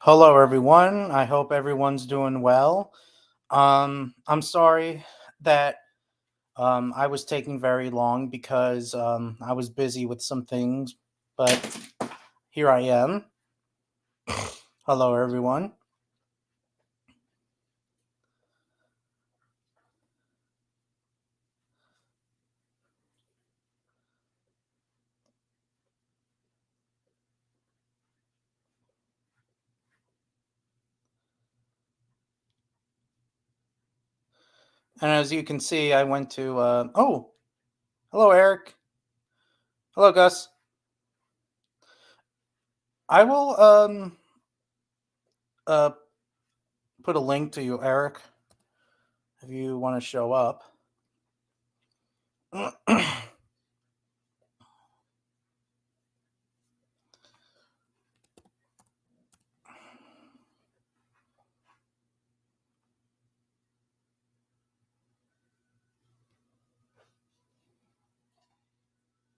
Hello, everyone. I hope everyone's doing well. I'm sorry that I was taking very long because I was busy with some things, but here I am. Hello, everyone. And as you can see, I went to. Oh, hello, Eric. Hello, Gus. I will uh put a link to you, Eric, if you want to show up.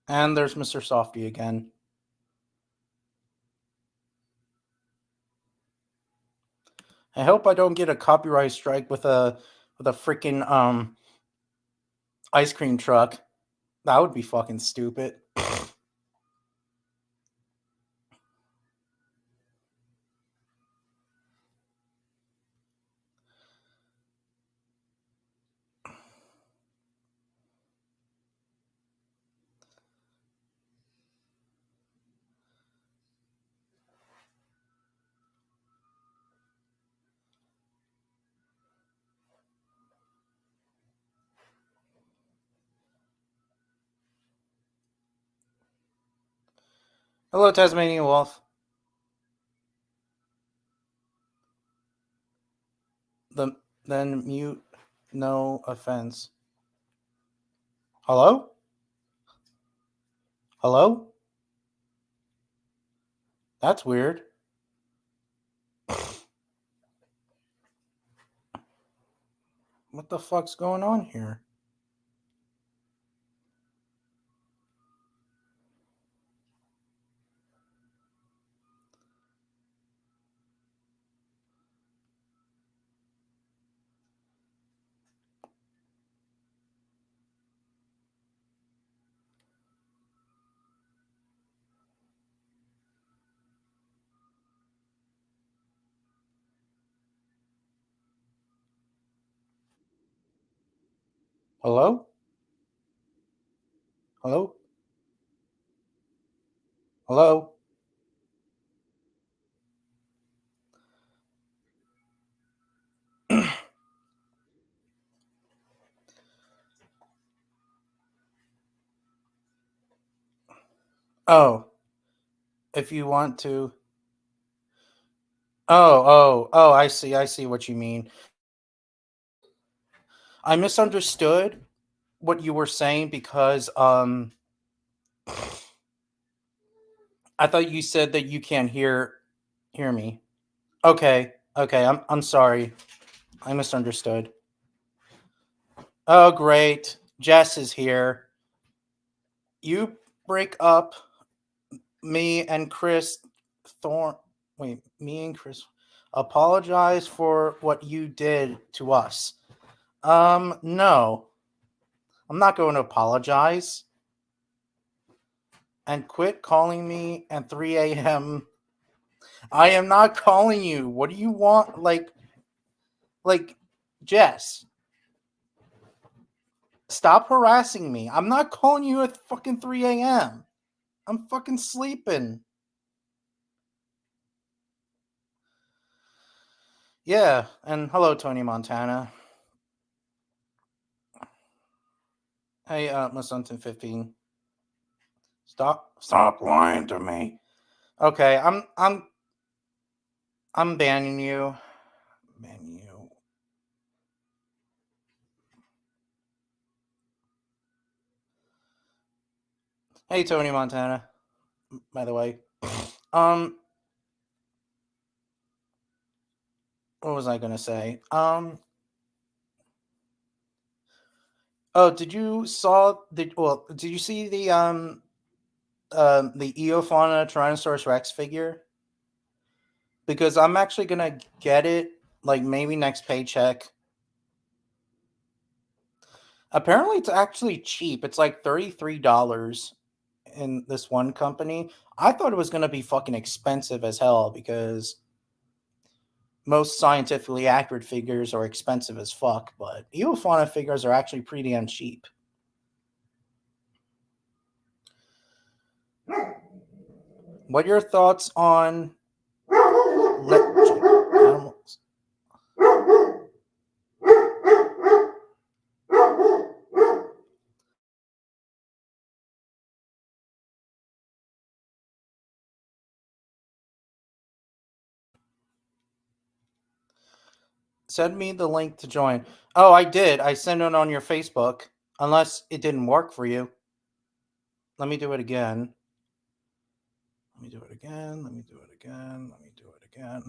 And there's Mr. Softy again. I hope I don't get a copyright strike with a freaking ice cream truck. That would be fucking stupid. Hello, Tasmanian Wolf. The then mute. No offense. Hello? Hello? That's weird. What the fuck's going on here? Hello? Hello? Hello? Oh, if you want to. Oh, I see what you mean. I misunderstood what you were saying because I thought you said that you can't hear me. Okay, I'm sorry. I misunderstood. Oh, great. Jess is here. You break up me and Chris Thorn. Wait, me and Chris apologize for what you did to us. No, I'm not going to apologize. And quit calling me at 3 a.m. I am not calling you. What do you want? Like, Jess, stop harassing me. I'm not calling you at fucking 3 a.m. I'm fucking sleeping. Yeah, and hello, Tony Montana. Hey, Miss Hunton 15. Stop lying to me. Okay, I'm banning you. Ban you. Hey, Tony Montana. By the way, um, what was I gonna say? Oh, did you see the Eofauna Tyrannosaurus Rex figure? because I'm actually gonna get it like maybe next paycheck. Apparently, it's actually cheap. It's like $33 in this one company. I thought it was gonna be fucking expensive as hell because most scientifically accurate figures are expensive as fuck, but Eofauna figures are actually pretty damn cheap. What are your thoughts on animals? Send me the link to join. Oh, I did. I sent it on your Facebook. Unless it didn't work for you. Let me do it again. Let me do it again. Let me do it again. Let me do it again.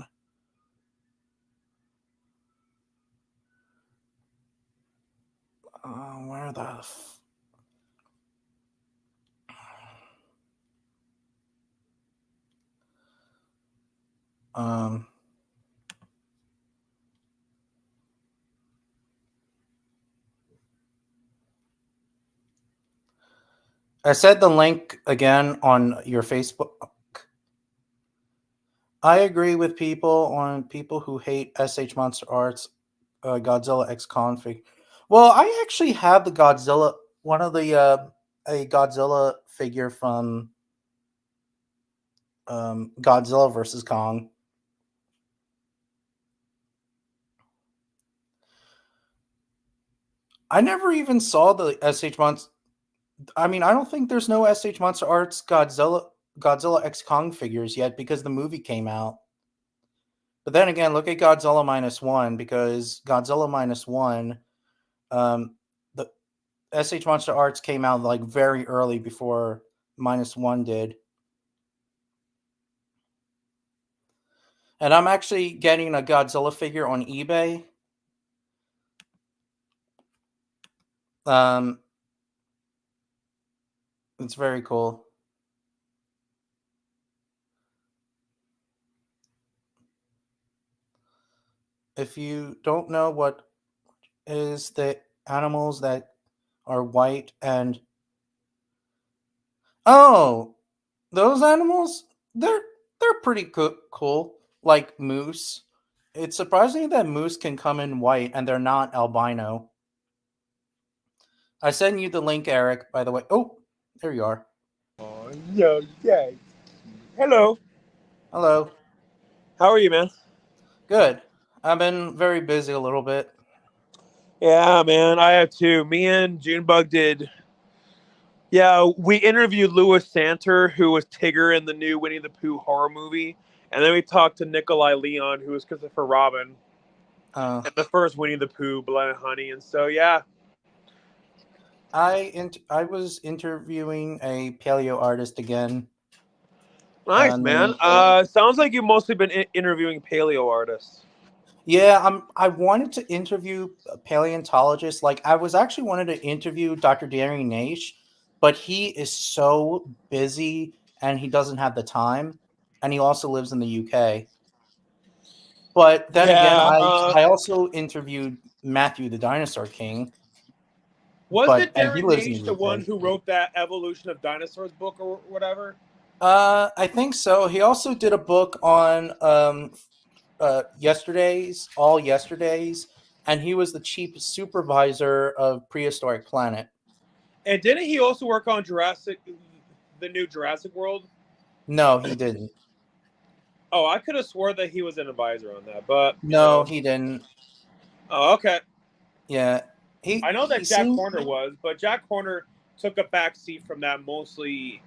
Where the um I said the link again on your Facebook. I agree with people who hate SH Monster Arts Godzilla X Config. Well, I actually have the Godzilla, one of the a Godzilla figure from Godzilla versus Kong. I never even saw the SH Monster. I mean, I don't think there's no SH Monster Arts Godzilla X Kong figures yet because the movie came out. But then again, look at Godzilla minus one because Godzilla minus one, the SH Monster Arts came out like very early before minus one did. And I'm actually getting a Godzilla figure on eBay. It's very cool. If you don't know what is the animals that are white and oh, those animals, they're pretty cool. Like moose. It's surprising that moose can come in white and they're not albino. I sent you the link, Eric, by the way. Oh, there you are. Oh, yeah. Hello. Hello. How are you, man? Good. I've been very busy a little bit. Yeah, man. I have too. Me and Junebug did. Yeah, we interviewed Louis Santer, who was Tigger in the new Winnie the Pooh horror movie, and then we talked to Nikolai Leon, who was Christopher Robin in the first Winnie the Pooh, Blood and Honey. And so, yeah. I was interviewing a paleo artist again. Nice, man. Named Sounds like you've mostly been interviewing paleo artists. Yeah, I wanted to interview a paleontologist. Like I was actually wanted to interview Dr. Darren Naish, but he is so busy and he doesn't have the time, and he also lives in the UK. But then again, Yeah. I also interviewed Matthew the Dinosaur King, Wasn't and he Darren lives in Naish the the one UK. who wrote that Evolution of Dinosaurs book or whatever? I think so. He also did a book on all yesterdays, and he was the chief supervisor of Prehistoric Planet. And didn't he also work on the new Jurassic World? No, he didn't. Oh, I could have swore that he was an advisor on that, but No, he didn't. Oh, okay. Yeah, I know he that Jack seemed. Horner was, but Jack Horner took a back seat from that mostly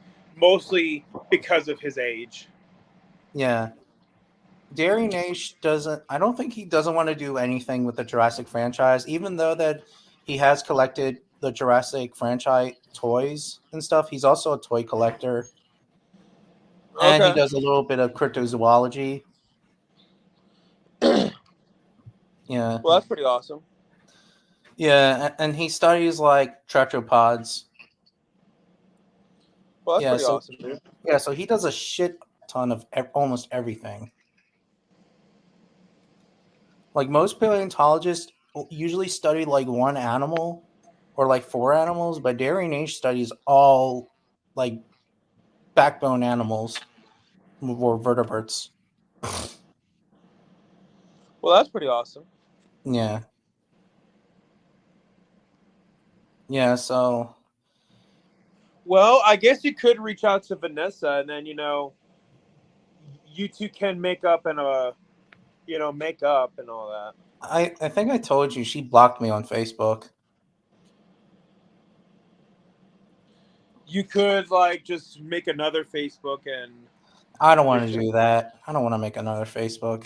because of his age. Yeah, Darry Naish doesn't. I don't think he doesn't want to do anything with the Jurassic franchise, even though that he has collected the Jurassic franchise toys and stuff. He's also a toy collector, and he Okay. does a little bit of cryptozoology. Yeah, Well, that's pretty awesome. yeah, and he studies like tetrapods. Well, that's Yeah, pretty so awesome, dude. so he does a shit ton of almost everything. Like most paleontologists usually study like one animal or like four animals, but Darian H studies all like backbone animals or vertebrates. Well, that's pretty awesome. Yeah. Yeah, so Well, I guess you could reach out to Vanessa, and then you two can make up and make up and all that. I think I told you she blocked me on Facebook. You could like just make another Facebook and I don't want to do that. I don't want to make another Facebook.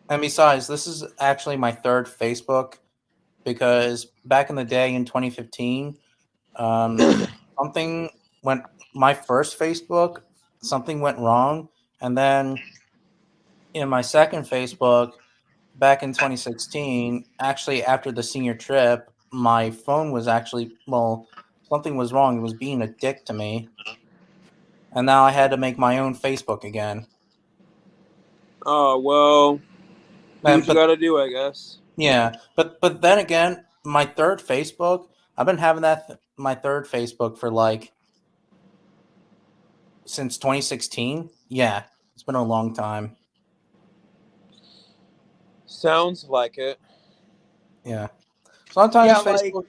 And besides, this is actually my third Facebook because back in the day in 2015, something went my first Facebook, something went wrong, and then in my second Facebook back in 2016, actually after the senior trip, my phone was actually something was wrong. It was being a dick to me, and now I had to make my own Facebook again. oh well, do And what you but got to do, I guess. yeah, but then again, my third Facebook, I've been having my third Facebook for like since 2016. Yeah, it's been a long time. Sounds like it. Yeah. Yeah, Sometimes like Facebook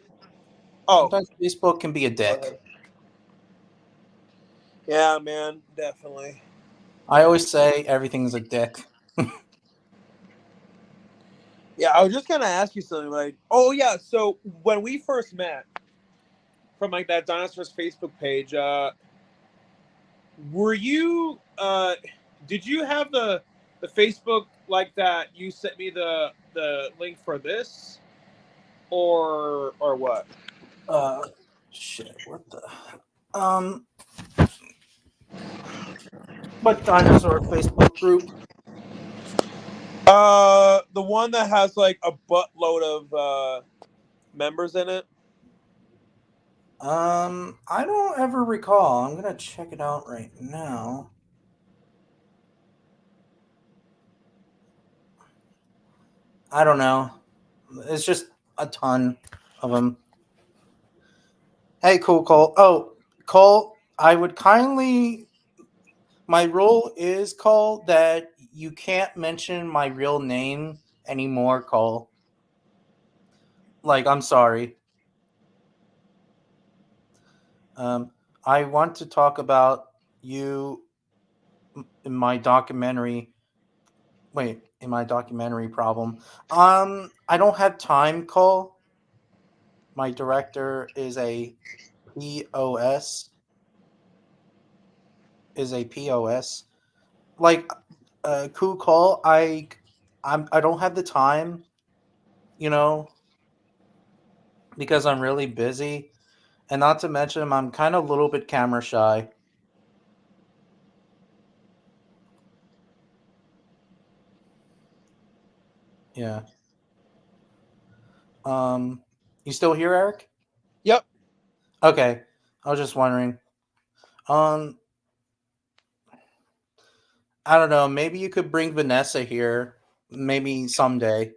oh, sometimes Facebook can be a go dick. ahead. Yeah, man, definitely. I always say everything's a dick. Yeah, I was just gonna ask you something. Like, oh yeah, so when we first met from like that dinosaurs Facebook page, were you did you have the Facebook like that? You sent me the link for this, or what? Uh shit, what the um what dinosaur Facebook group? The one that has like a buttload of members in it. I don't ever recall. I'm gonna check it out right now. I don't know. It's just a ton of them. Hey, cool, Cole. Oh, Cole, I would kindly. My rule is, Cole, that you can't mention my real name anymore, Cole. Like, I'm sorry. I want to talk about you in my documentary. Wait, in my documentary problem. I don't have time, Cole. My director is a POS. Is a POS. Like, cool call. I don't have the time, you know, because I'm really busy, and not to mention I'm kind of a little bit camera shy. Yeah. Um, you still here, Eric? Yep. Okay. I was just wondering. Um, I don't know. Maybe you could bring Vanessa here. Maybe someday.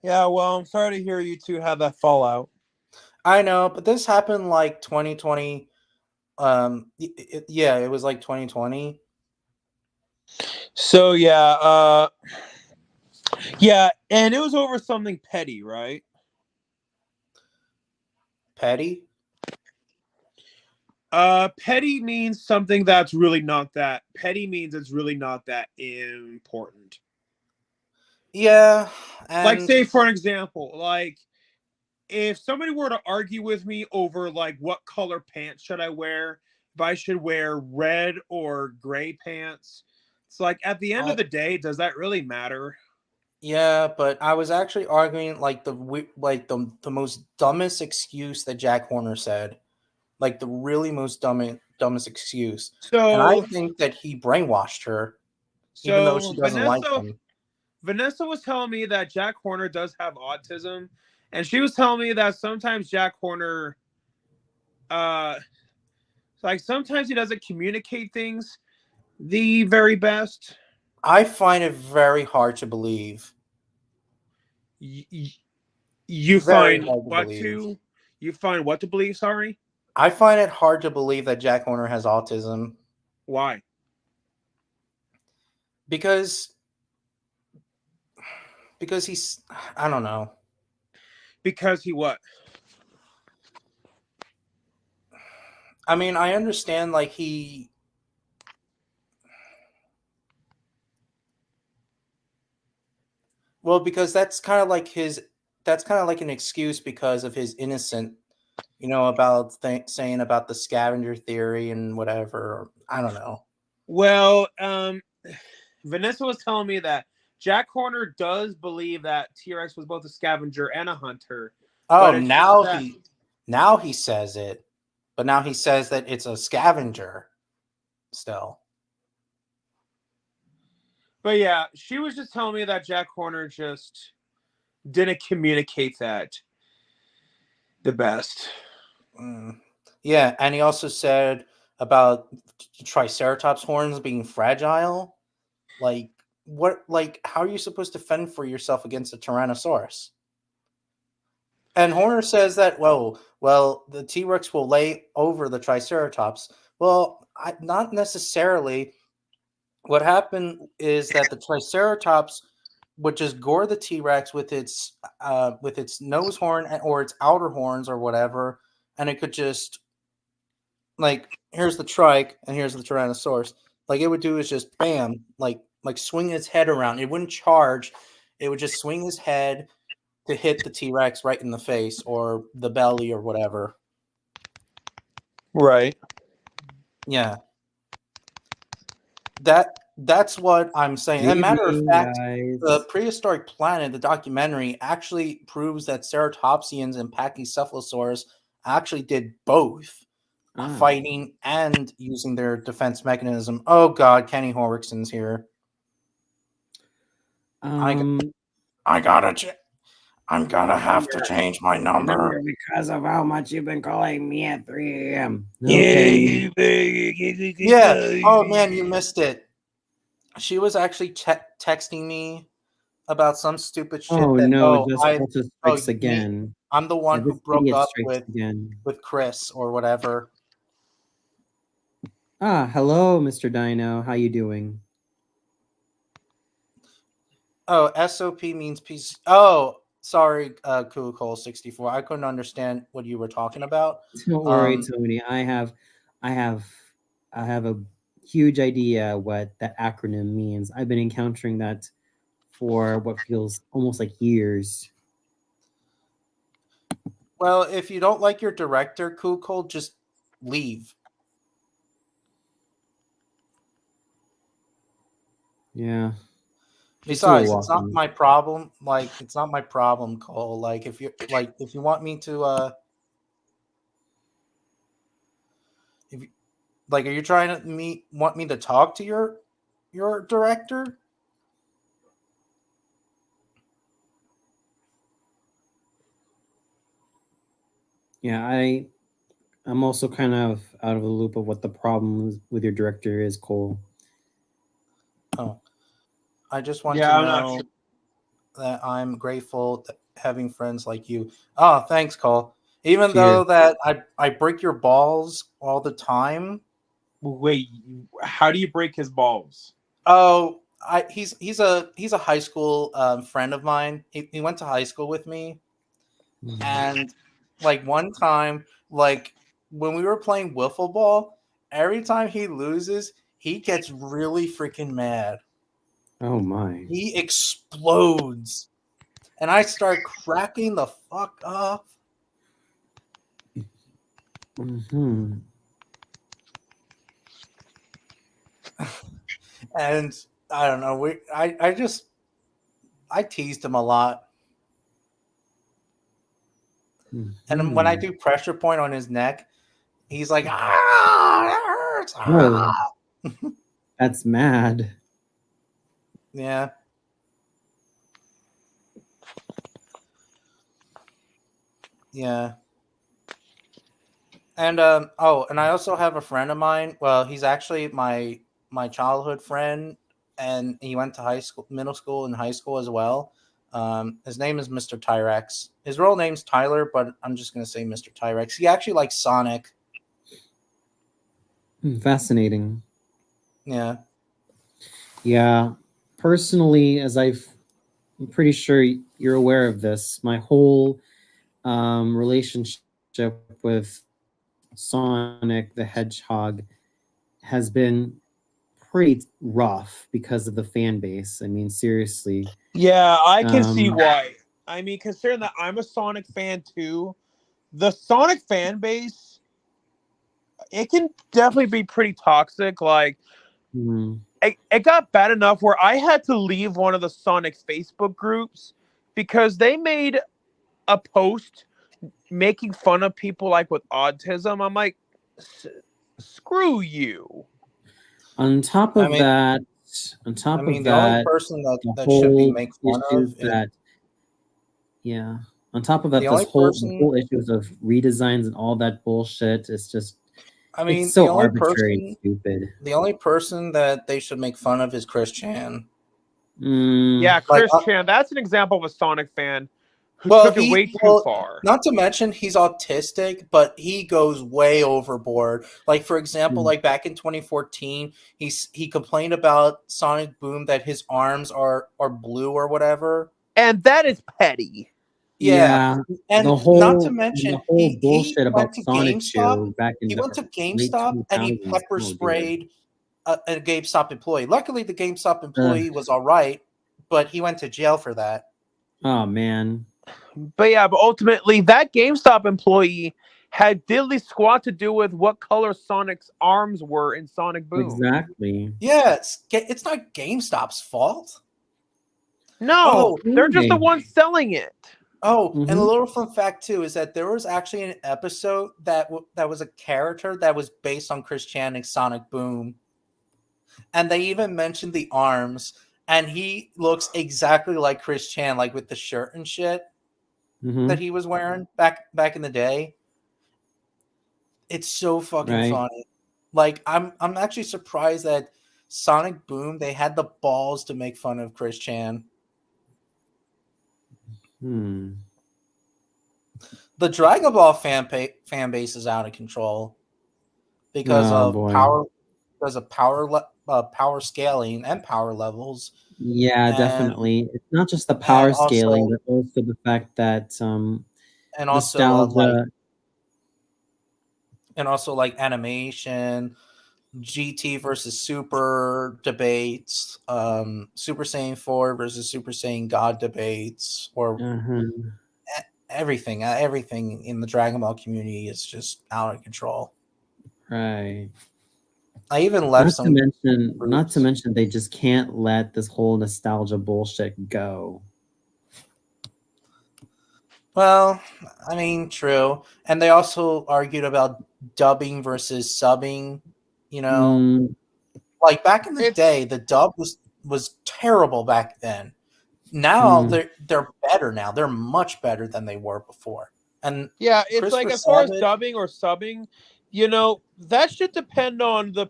Yeah. Well, I'm sorry to hear you two have that fallout. I know, but this happened like 2020. Yeah, it was like 2020. So yeah, and it was over something petty, right? Petty. Petty means something that's really not that. Petty means it's really not that important. Yeah, Like, and say for an example, like if somebody were to argue with me over like what color pants should I wear, if I should wear red or gray pants, it's like at the end of I, the day, does that really matter? yeah, but I was actually arguing like the most dumbest excuse that Jack Horner said, like the really most dumbest excuse, and I So think that he brainwashed her, even though so she doesn't like Vanessa him. Vanessa was telling me that Jack Horner does have autism, and she was telling me that sometimes Jack Horner, uh, like sometimes he doesn't communicate things the very best. I find it very hard to believe. Y- y- you Very find hard to what believe. to you find what to believe? Sorry, I find it hard to believe that Jack Horner has autism why? because he's, I don't know. Because he what? I mean, I understand like he well because that's kind of like an excuse because of his innocent, about saying about the scavenger theory and whatever. I don't know. Well, Vanessa was telling me that Jack Horner does believe that T-Rex was both a scavenger and a hunter, but Oh, it's just that. now he says it, but now he says that it's a scavenger still. But yeah, she was just telling me that Jack Horner just didn't communicate that the best. Mm. Yeah, and he also said about Triceratops horns being fragile. Like what? Like how are you supposed to fend for yourself against a Tyrannosaurus? And Horner says that the T Rex will lay over the Triceratops. Well, not necessarily. What happened is that the Triceratops would just gore the T Rex with its nose horn or its outer horns or whatever, and it could just like here's the trike and here's the Tyrannosaurus. Like it would do is just bam, like swing its head around. It wouldn't charge. It would just swing his head to hit the T Rex right in the face or the belly or whatever. Right. Yeah. That's what I'm saying. Good And matter of evening, fact, guys. the Prehistoric Planet, the documentary, actually proves that ceratopsians and Pachycephalosaurus actually did both Ah. fighting and using their defense mechanism. Oh God, Kenny Horwickson's here. I gotta I'm gonna have to change my number. Because of how much you've been calling me at 3 a.m. Yeah. Oh man, you missed it. She was actually texting me about some stupid shit. Oh that no, just I Delta strikes again. I'm the one who This broke idiot up strikes again. with Chris or whatever. Hello, Mr. Dino. How you doing? Oh, SOP means peace. Oh, sorry, Cool 64. I couldn't understand what you were talking about. Don't worry, Tony. I have a huge idea what that acronym means. I've been encountering that for what feels almost like years. Well, if you don't like your director, Cool, just leave. Yeah. Besides, it's not my problem. Like, it's not my problem, Cole. Like, if you want me to, are you trying to want me to talk to your director? Yeah, I'm also kind of out of the loop of what the problem with your director is, Cole. Oh, I just want to know that I'm grateful having friends like you. Oh, thanks, Cole. Even though that I break your balls all the time. Wait, how do you break his balls? Oh, he's a high school friend of mine. He went to high school with me, and like one time, like when we were playing wiffle ball, every time he loses, he gets really freaking mad. Oh my! He explodes, and I start cracking the fuck up. Mm-hmm. And I don't know. I teased him a lot. Mm-hmm. And when I do pressure point on his neck, he's like, that hurts. Oh, that's mad. Yeah. Yeah. And and I also have a friend of mine. Well, he's actually my childhood friend and he went to high school, middle school, and high school as well. His name is Mr. Tyrex. His real name's Tyler, but I'm just gonna say Mr. Tyrex. He actually likes Sonic. Fascinating. Yeah. Yeah. Personally, I'm pretty sure you're aware of this. My whole relationship with Sonic the Hedgehog has been pretty rough because of the fan base. I mean, seriously. Yeah, I can see Um, why. I mean, considering that I'm a Sonic fan too, the Sonic fan base, it can definitely be pretty toxic. Like, hmm, it got bad enough where I had to leave one of the Sonic Facebook groups because they made a post making fun of people like with autism. I'm like, screw you. on top I of mean, that, on top of the only that, person the that should be whole made fun issues of is that yeah. On top of the that, only the person. whole issues of redesigns and all that bullshit is just I it's mean, so arbitrary and stupid. the only person that they should make fun of is Chris Chan. Yeah, Like, Chris Chan, that's an example of a Sonic fan who well, took it way too far. not to mention he's autistic, but he goes way overboard. Like, for example, like back in 2014, he complained about Sonic Boom that his arms are blue or whatever. And that is petty. Yeah, and not to The mention whole he bullshit went about to Sonic GameStop. Show back in He the went to late GameStop and he 2000s. pepper Oh, dude. sprayed a GameStop employee. Luckily, the GameStop Uh. employee was all right, but he went to jail for that. Oh man. But yeah, but ultimately that GameStop employee had diddly squat to do with what color Sonic's arms were in Sonic Boom. Exactly. Yeah, it's not GameStop's fault. No, they're just the ones selling it. Oh, and a little fun fact too is that there was actually an episode that was a character that was based on Chris Channing's Sonic Boom, and they even mentioned the arms, and he looks exactly like Chris Chan, like with the shirt and shit that he was wearing back in the day. It's so fucking funny. Like, I'm actually surprised that Sonic Boom, they had the balls to make fun of Chris Chan. The Dragon Ball fan base is out of control because of power scaling and power levels. Yeah, definitely. It's not just the power scaling, but also the fact that and nostalgia also like animation, GT versus Super debates, Super Saiyan 4 versus Super Saiyan God debates, or everything in the Dragon Ball community is just out of control. Right. I even left not to mention they just can't let this whole nostalgia bullshit go. Well, I mean, true. And they also argued about dubbing versus subbing, Like back in the day, the dub was terrible back then. Now they're better now. They're much better than they were before. And yeah, it's like as far as dubbing or subbing, that should depend on the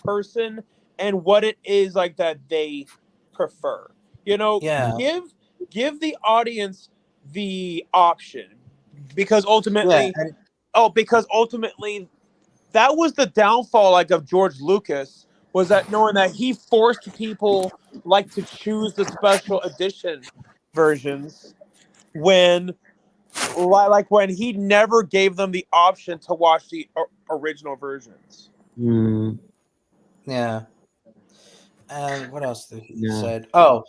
person and what it is like that they prefer. Give the audience the option, because ultimately that was the downfall like of George Lucas, was that knowing that he forced people like to choose the special edition versions when he never gave them the option to watch the original versions. Yeah. And what else did he said? Oh,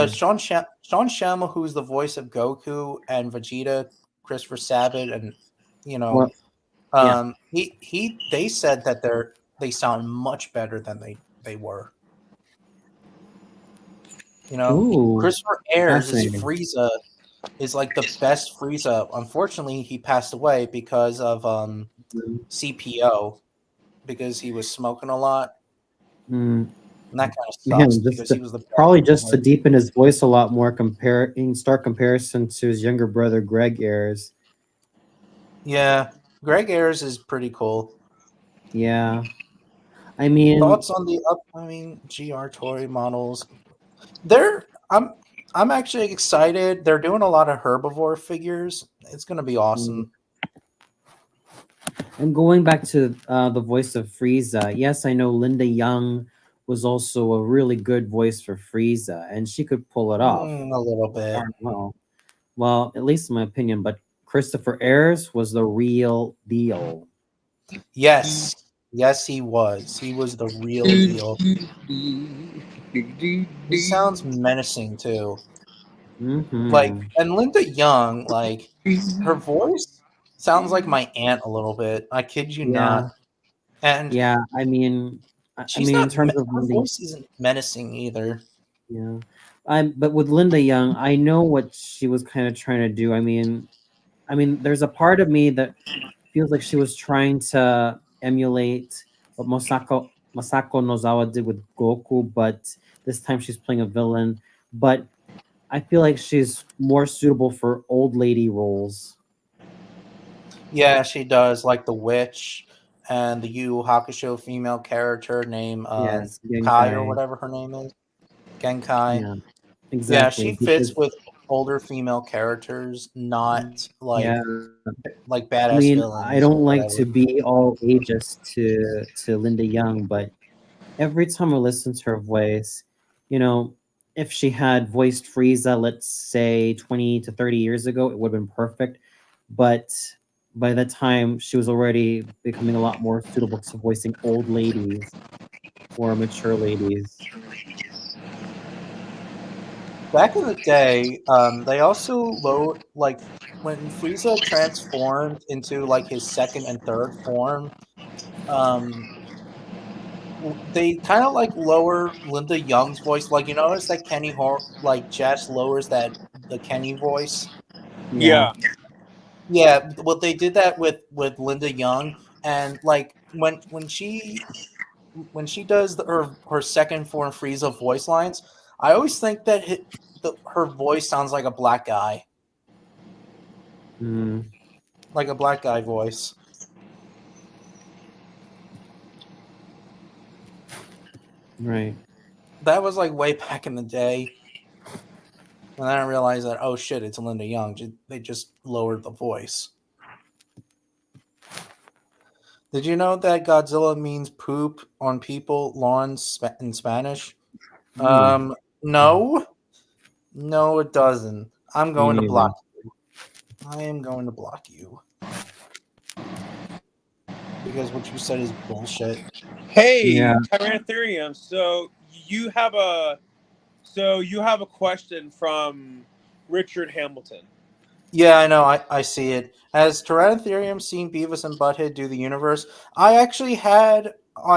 Sean Shamma, who's the voice of Goku and Vegeta, Christopher Sabat, and they said that they sound much better than they were. Christopher Ayers' Frieza is like the best Frieza. Unfortunately, he passed away because of CPO, because he was smoking a lot. And that kind of sucks, because he was probably just to deepen his voice a lot more, in stark comparison to his younger brother Greg Ayers. Yeah, Greg Ayers is pretty cool. Yeah, I mean, Thoughts on the upcoming GR toy models? They're I'm actually excited. They're doing a lot of herbivore figures. It's gonna be awesome. and going back to the voice of Frieza, yes, I know Linda Young was also a really good voice for Frieza, and she could pull it off. A little bit. Well, at least in my opinion. But Christopher Ayers was the real deal. Yes. Yes, he was. He was the real deal. He sounds menacing too. Mhm. Like, and Linda Young, like, her voice sounds like my aunt a little bit. I kid you not. And Yeah, I mean, she's in not. terms of Her Linda, voice isn't menacing either. yeah, but with Linda Young, I know what she was kind of trying to do. I mean, there's a part of me that feels like she was trying to emulate what Masako Nozawa did with Goku, but this time she's playing a villain. But I feel like she's more suitable for old lady roles. Yeah, she does. Like the witch and the Yu Yu Hakusho female character named Yes, Kai or Genkai. whatever her name is. Genkai. Yeah, Yeah, exactly. she fits with older female characters, not Yeah, like I badass mean, I villains or don't like whatever. to be all ageist to Linda Young, but every time I listen to her voice, you know, if she had voiced Frieza, let's say 20 to 30 years ago, it would have been perfect. But by that time, she was already becoming a lot more suitable to voicing old ladies or mature ladies. Back in the day, they also load like when Frieza transformed into like his second and third form. Um, they kind of like lower Linda Young's voice. Like you notice that like Jess lowers the Kenny voice. Yeah. Yeah. Yeah, well, they did that with Linda Young, and like when she does her second form Frieza voice lines, I always think that her voice sounds like a black guy, Mm, like a black guy voice. right. That was like way back in the day, and then I realized that oh shit, it's Linda Young. They just lowered the voice. Did you know that Godzilla means poop on people, lawns in Spanish? Mm, No, no, it doesn't. I'm me going to neither. block you. I am going to block you because what you said is bullshit. Hey, Yeah. Tyrantherium. So you have a question from Richard Hamilton. Yeah, I know. I see it. Has Tyrantherium seen Beavis and Butthead do the universe? I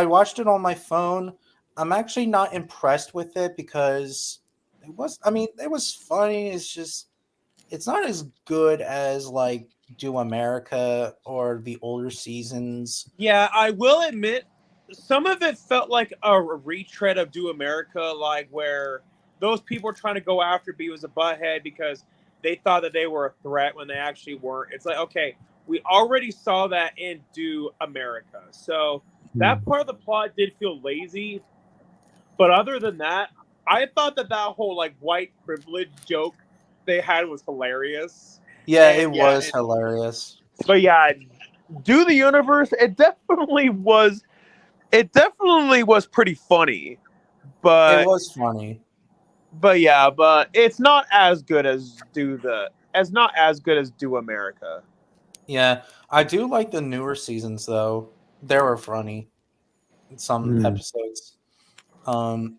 watched it on my phone. I'm actually not impressed with it because it was funny. It's just, it's not as good as like Do America or the older seasons. Yeah, I will admit, some of it felt like a retread of Do America, like where those people were trying to go after Beavis and Butthead because they thought that they were a threat when they actually weren't. It's like, okay, we already saw that in Do America. So that part of the plot did feel lazy. But other than that, I thought that whole like white privilege joke they had was hilarious. Yeah, And it was hilarious. but yeah, Do the Universe, it definitely was pretty funny. It But was funny. but it's not as good as Do America. Yeah, I do like the newer seasons though. They were funny in some Mm. episodes. Um,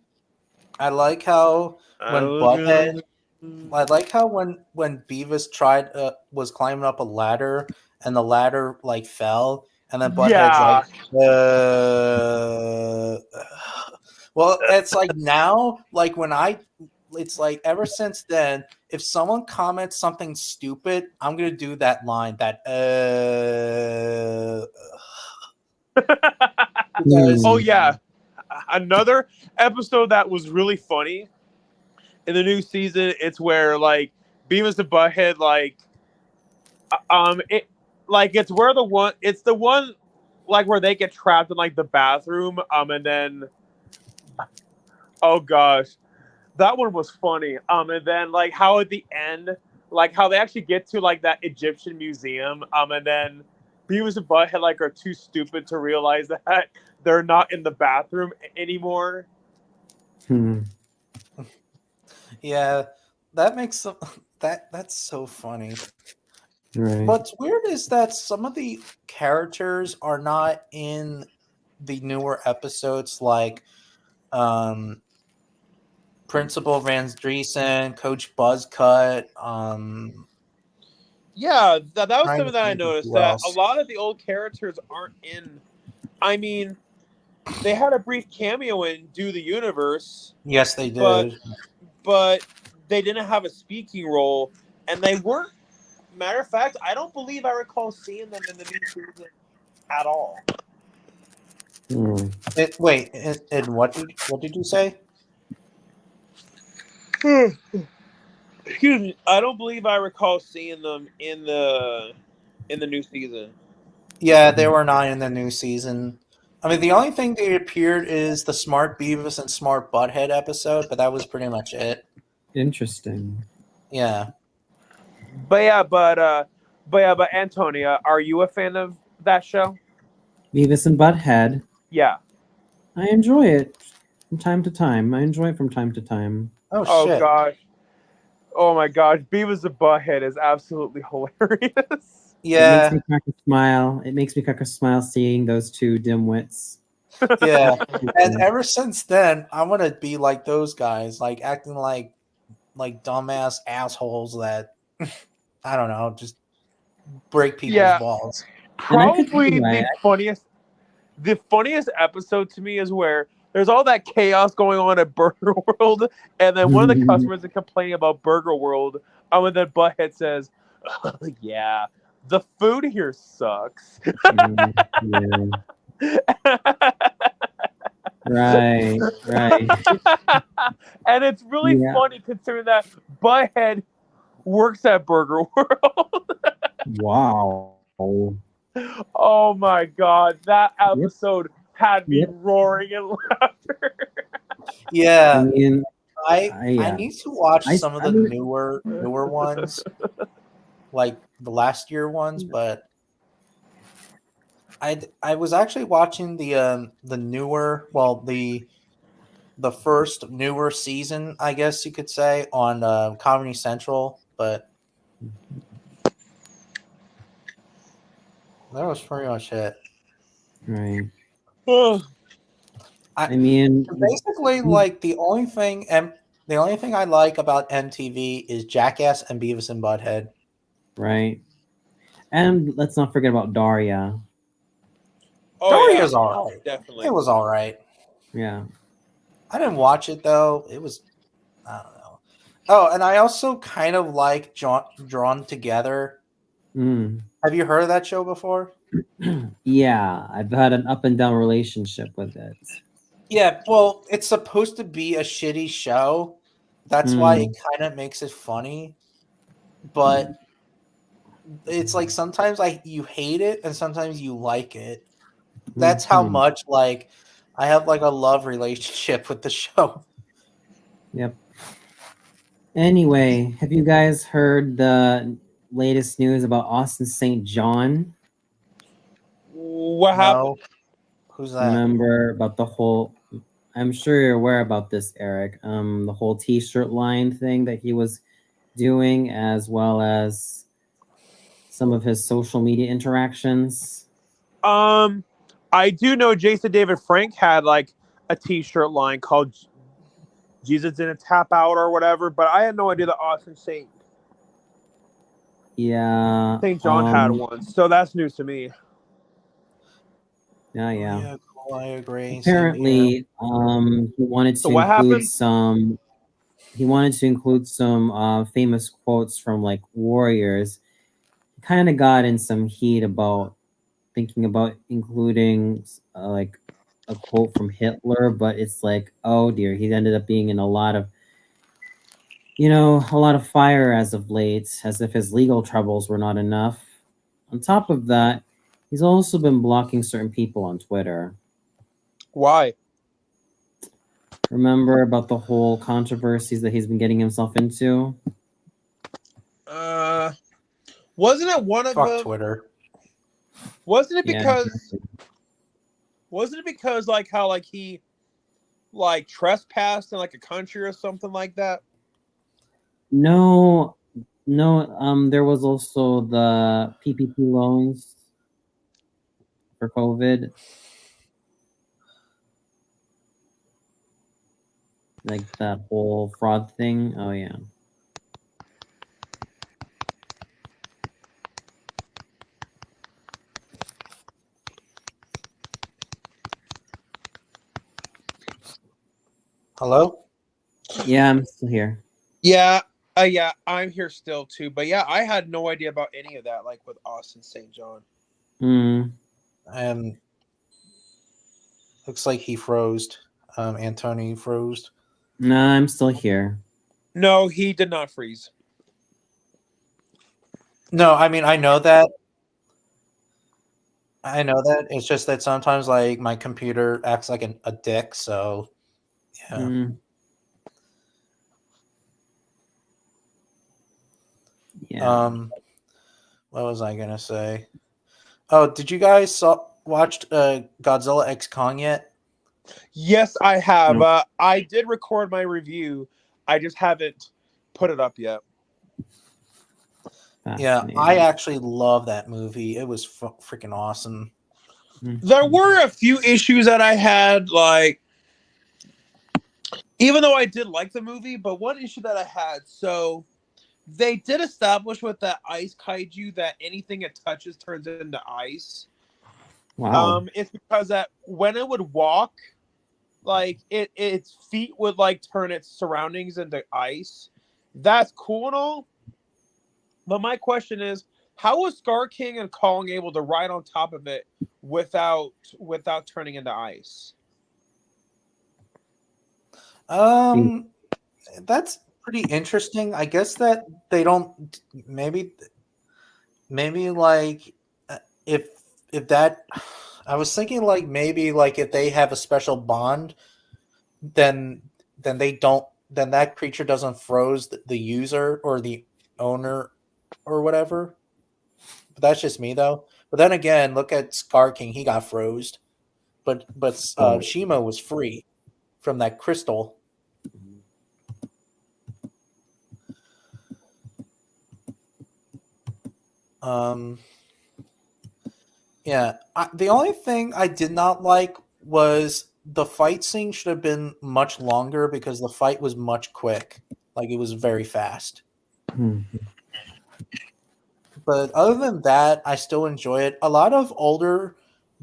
I like how I when was Butthead, gonna- I like how when Beavis was climbing up a ladder and the ladder like fell and then Butthead's Yeah. like, well, it's like now, like it's like ever since then, if someone comments something stupid, I'm gonna do that line because Oh yeah. Another episode that was really funny in the new season, it's where like Beavis and Butthead it's where it's the one like where they get trapped in like the bathroom, and then, oh gosh, that one was funny. And then like how at the end, like how they actually get to like that Egyptian museum, and then Beavis and Butthead like are too stupid to realize that they're not in the bathroom anymore. Yeah, that makes some that's so funny. Right. What's weird is that some of the characters are not in the newer episodes, like Principal Van Driesen, Coach Buzzcut. Yeah, that was Trying to something that I think of noticed, who that a else. lot of the old characters aren't in. I mean, they had a brief cameo in Do the Universe, Yes, they but did. they didn't have a speaking role, and they weren't. Matter of fact, I don't believe I recall seeing them in the new season at all. Wait, and what did you say? Excuse me. I don't believe I recall seeing them in the new season. Yeah, they were not in the new season. I mean, the only thing they appeared is the Smart Beavis and Smart Butthead episode, but that was pretty much it. Interesting. Yeah. But Antonia, are you a fan of that show? Beavis and Butthead. Yeah. I enjoy it from time to time. I enjoy it from time to time. Oh shit. gosh. Oh my gosh, Beavis and Butthead is absolutely hilarious. Yeah. It makes me crack a smile. It makes me crack a smile seeing those two dimwits. Yeah. And ever since then, I want to be like those guys, like acting like dumbass assholes that I don't know, just break people's balls. Probably the funniest episode to me is where there's all that chaos going on at Burger World, and then one of the customers is complaining about Burger World, and then Butthead says, "Yeah, the food here sucks." Yeah. Right. And it's really funny considering that Butthead works at Burger World. Wow. Oh my god, that episode had me roaring in laughter. Yeah. I I need to watch some of the newer ones, like the last year ones, but I was actually watching the newer, well, the first newer season, I guess you could say, on Comedy Central, but that was pretty much it. Right. I mean, basically, like the only thing I like about MTV is Jackass and Beavis and Butthead. Right. And let's not forget about Daria. Daria's all right. Definitely. It was all right. Yeah. I didn't watch it though. It was, I don't know. Oh, and I also kind of like Drawn Together. Have you heard of that show before? Yeah, I've had an up and down relationship with it. Yeah, well, it's supposed to be a shitty show. That's why it kind of makes it funny. But it's like sometimes you hate it and sometimes you like it. That's how much like I have like a love relationship with the show. Yep. Anyway, have you guys heard the latest news about Austin St. John? What happened? Who's that? Remember about the whole, I'm sure you're aware about this, Eric. The whole t-shirt line thing that he was doing, as well as some of his social media interactions. I do know Jason David Frank had like a t-shirt line called Jesus Didn't Tap Out or whatever, but I had no idea that Austin St. John had one, so that's news to me. Yeah. Cool, I agree. Apparently, he wanted to include some. He wanted to include some famous quotes from like warriors. He kind of got in some heat about thinking about including like a quote from Hitler, but it's like, oh dear, he ended up being in a lot of fire as of late, as if his legal troubles were not enough. On top of that, He's also been blocking certain people on Twitter. Why? Remember about the whole controversies that he's been getting himself into? Wasn't it one of Fuck them? Twitter. Wasn't it Yeah. because? Wasn't it because like how like he like trespassed in like a country or something like that? No, there was also the PPP loans for COVID. Like that whole fraud thing. Oh yeah. Hello? Yeah, I'm still here. Yeah, I'm here still too. But yeah, I had no idea about any of that, like with Austin St. John. Hmm. And looks like he froze. Anthony froze. No, I'm still here. No, he did not freeze. No, I mean I know that. I know that. It's just that sometimes like my computer acts like a dick, so yeah. Hmm. Yeah. What was I gonna say? Oh, did you guys watched Godzilla X Kong yet? Yes, I have. No. I did record my review. I just haven't put it up yet. Yeah, Fascinating. I actually love that movie. It was freaking awesome. There were a few issues that I had, like, even though I did like the movie, but one issue that I had, so they did establish with that ice kaiju that anything it touches turns into ice. Wow. It's because that when it would walk, like its feet would like turn its surroundings into ice. That's cool and all. But my question is, how was Scar King and Kong able to ride on top of it without turning into ice? That's pretty interesting. I guess that they don't maybe like if that I was thinking like maybe like if they have a special bond, then they don't then that creature doesn't froze the user or the owner or whatever. But that's just me though. But then again, look at Scar King, he got froze. But Shima was free from that crystal. Yeah, the only thing I did not like was the fight scene should have been much longer because the fight was much quick. Like it was very fast. But other than that, I still enjoy it. A lot of older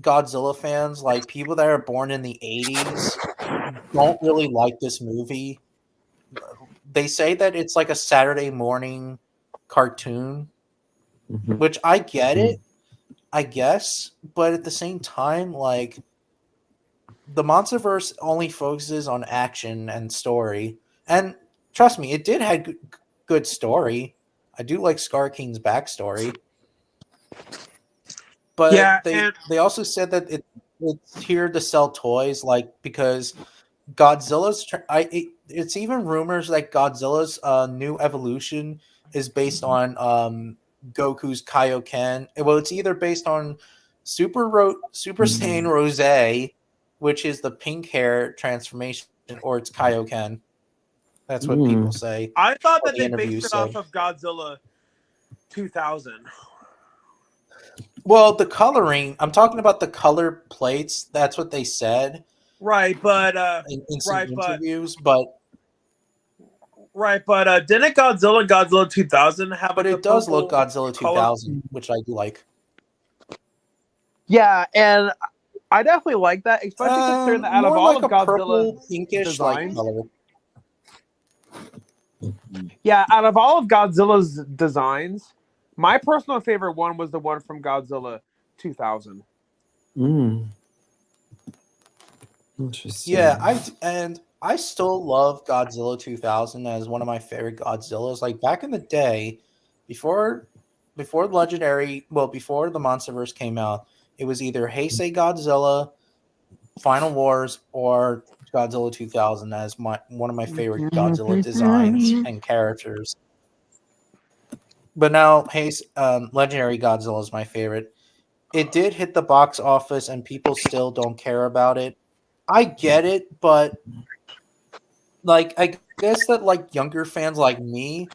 Godzilla fans, like people that are born in the 80s, don't really like this movie. They say that it's like a Saturday morning cartoon, which I get it. I guess, but at the same time, like the Monsterverse only focuses on action and story, and trust me, it did have good story. I do like Scar King's backstory, but Yeah, they also said that it's here to sell toys, like because Godzilla's. It's even rumors that Godzilla's new evolution is based on Goku's Kaioken. Well, it's either based on Super Saiyan Rose, which is the pink hair transformation, or it's Kaioken. That's what people say. I thought that The they interview based it said. off of Godzilla 2000. Well, the coloring. I'm talking about the color plates. That's what they said. Right, but in some interviews, but didn't Godzilla 2000 have? But like it does look purple Godzilla color? 2000, which I do like. Yeah, and I definitely like that, especially considering that out of all like of a purple, Godzilla's pinkish designs, like color. Yeah, out of all of Godzilla's designs, my personal favorite one was the one from Godzilla 2000. Interesting. Yeah, I still love Godzilla 2000 as one of my favorite Godzillas. Like back in the day, before the Monsterverse came out, it was either Heisei Godzilla, Final Wars, or Godzilla 2000 as one of my favorite Godzilla designs and characters. But now, Legendary Godzilla is my favorite. It did hit the box office, and people still don't care about it. I get it, but like I guess that like younger fans like me,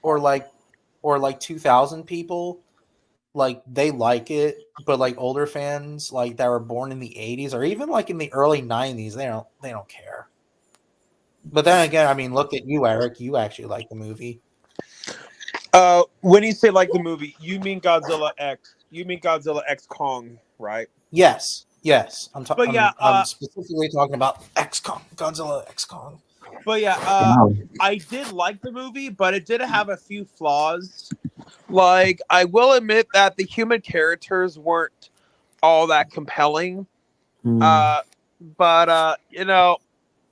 or like 2000 people, like they like it, but like older fans like that were born in the 80s or even like in the early 90s, they don't care. But then again, I mean, look at you, Eric. You actually like the movie. When you say like the movie, you mean Godzilla X? You mean Godzilla X Kong, right? Yes. I'm But specifically talking about X Kong, Godzilla X Kong. But I did like the movie, but it did have a few flaws. Like, I will admit that the human characters weren't all that compelling. But you know,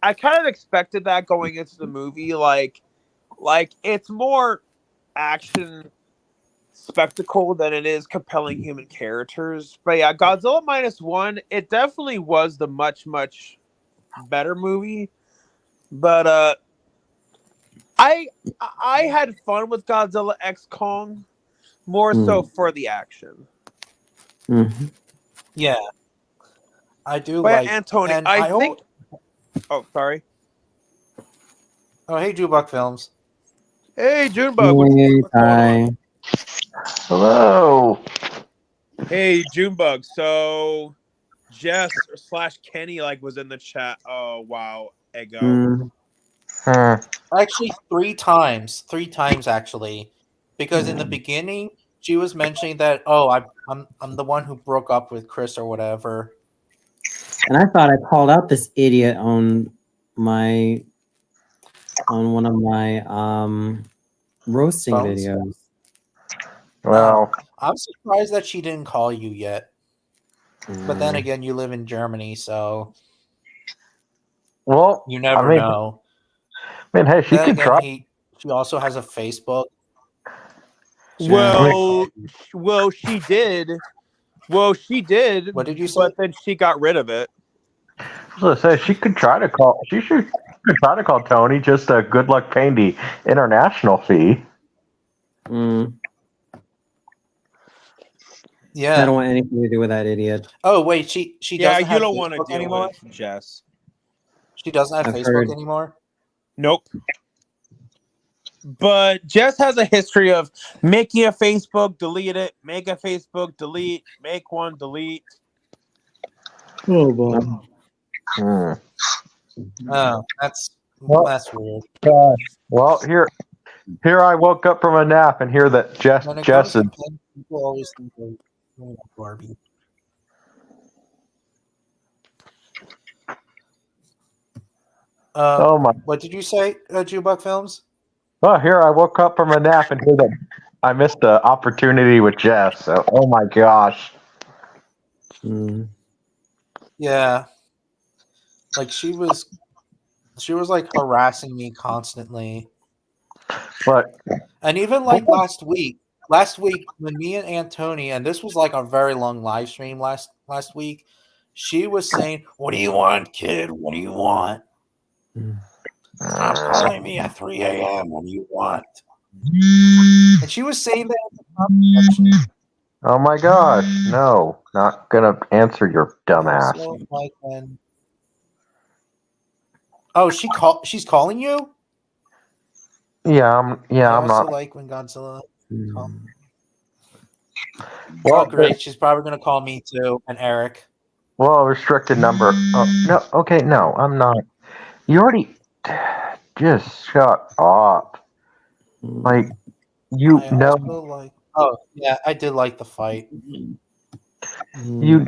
I kind of expected that going into the movie. Like it's more action spectacle than it is compelling human characters. But yeah, Godzilla -1, it definitely was the much better movie. But I had fun with Godzilla X Kong more so for the action. Yeah, I do But like Antony, and I think. Oh, sorry. Oh, hey, Jubok Films. Hey, Junebug. What's going on? Hello. Hey, Junebug. So, Jess / Kenny was in the chat. Oh wow, ago. Actually, three times actually, because in the beginning she was mentioning that I'm the one who broke up with Chris or whatever. And I thought I called out this idiot on one of my roasting Phones? videos. Well, I'm surprised that she didn't call you yet. But then again, you live in Germany, so well, you never know. I mean, hey, she Then could again, try. she also has a Facebook. Well, she did. Well, she did. What did you say? But then she got rid of it. So say she could try to call. She should try to call Tony. Just a good luck paying the international fee. Yeah, I don't want anything to do with that idiot. Oh wait, she doesn't have you don't want to Facebook deal anymore. with Jess. She doesn't have I've Facebook heard. anymore. Nope. But Jess has a history of making a Facebook, delete it, make a Facebook, delete, make one, delete. Oh boy. Oh, that's weird. Well, here I woke up from a nap and hear that Jess is. People always think of Barbie. Oh my! What did you say, Jubok Films? Well, here I woke up from a nap and hear that I missed the opportunity with Jess. So, oh my gosh! Yeah, like she was like harassing me constantly. But and even like last week when me and Antony, and this was like a very long live stream last week, she was saying, "What do you want, kid? What do you want? Stop calling me at 3 a.m. What do you want?" And she was saying that. Oh my gosh! No, not gonna answer your dumbass. Oh, she's calling you? Yeah, I'm not. Like when Godzilla. Well, great. She's probably gonna call me too, and Eric. Well, restricted number. Oh, no, okay, no, I'm not. You already just shut up. Like you know. Oh yeah, I did like the fight. You.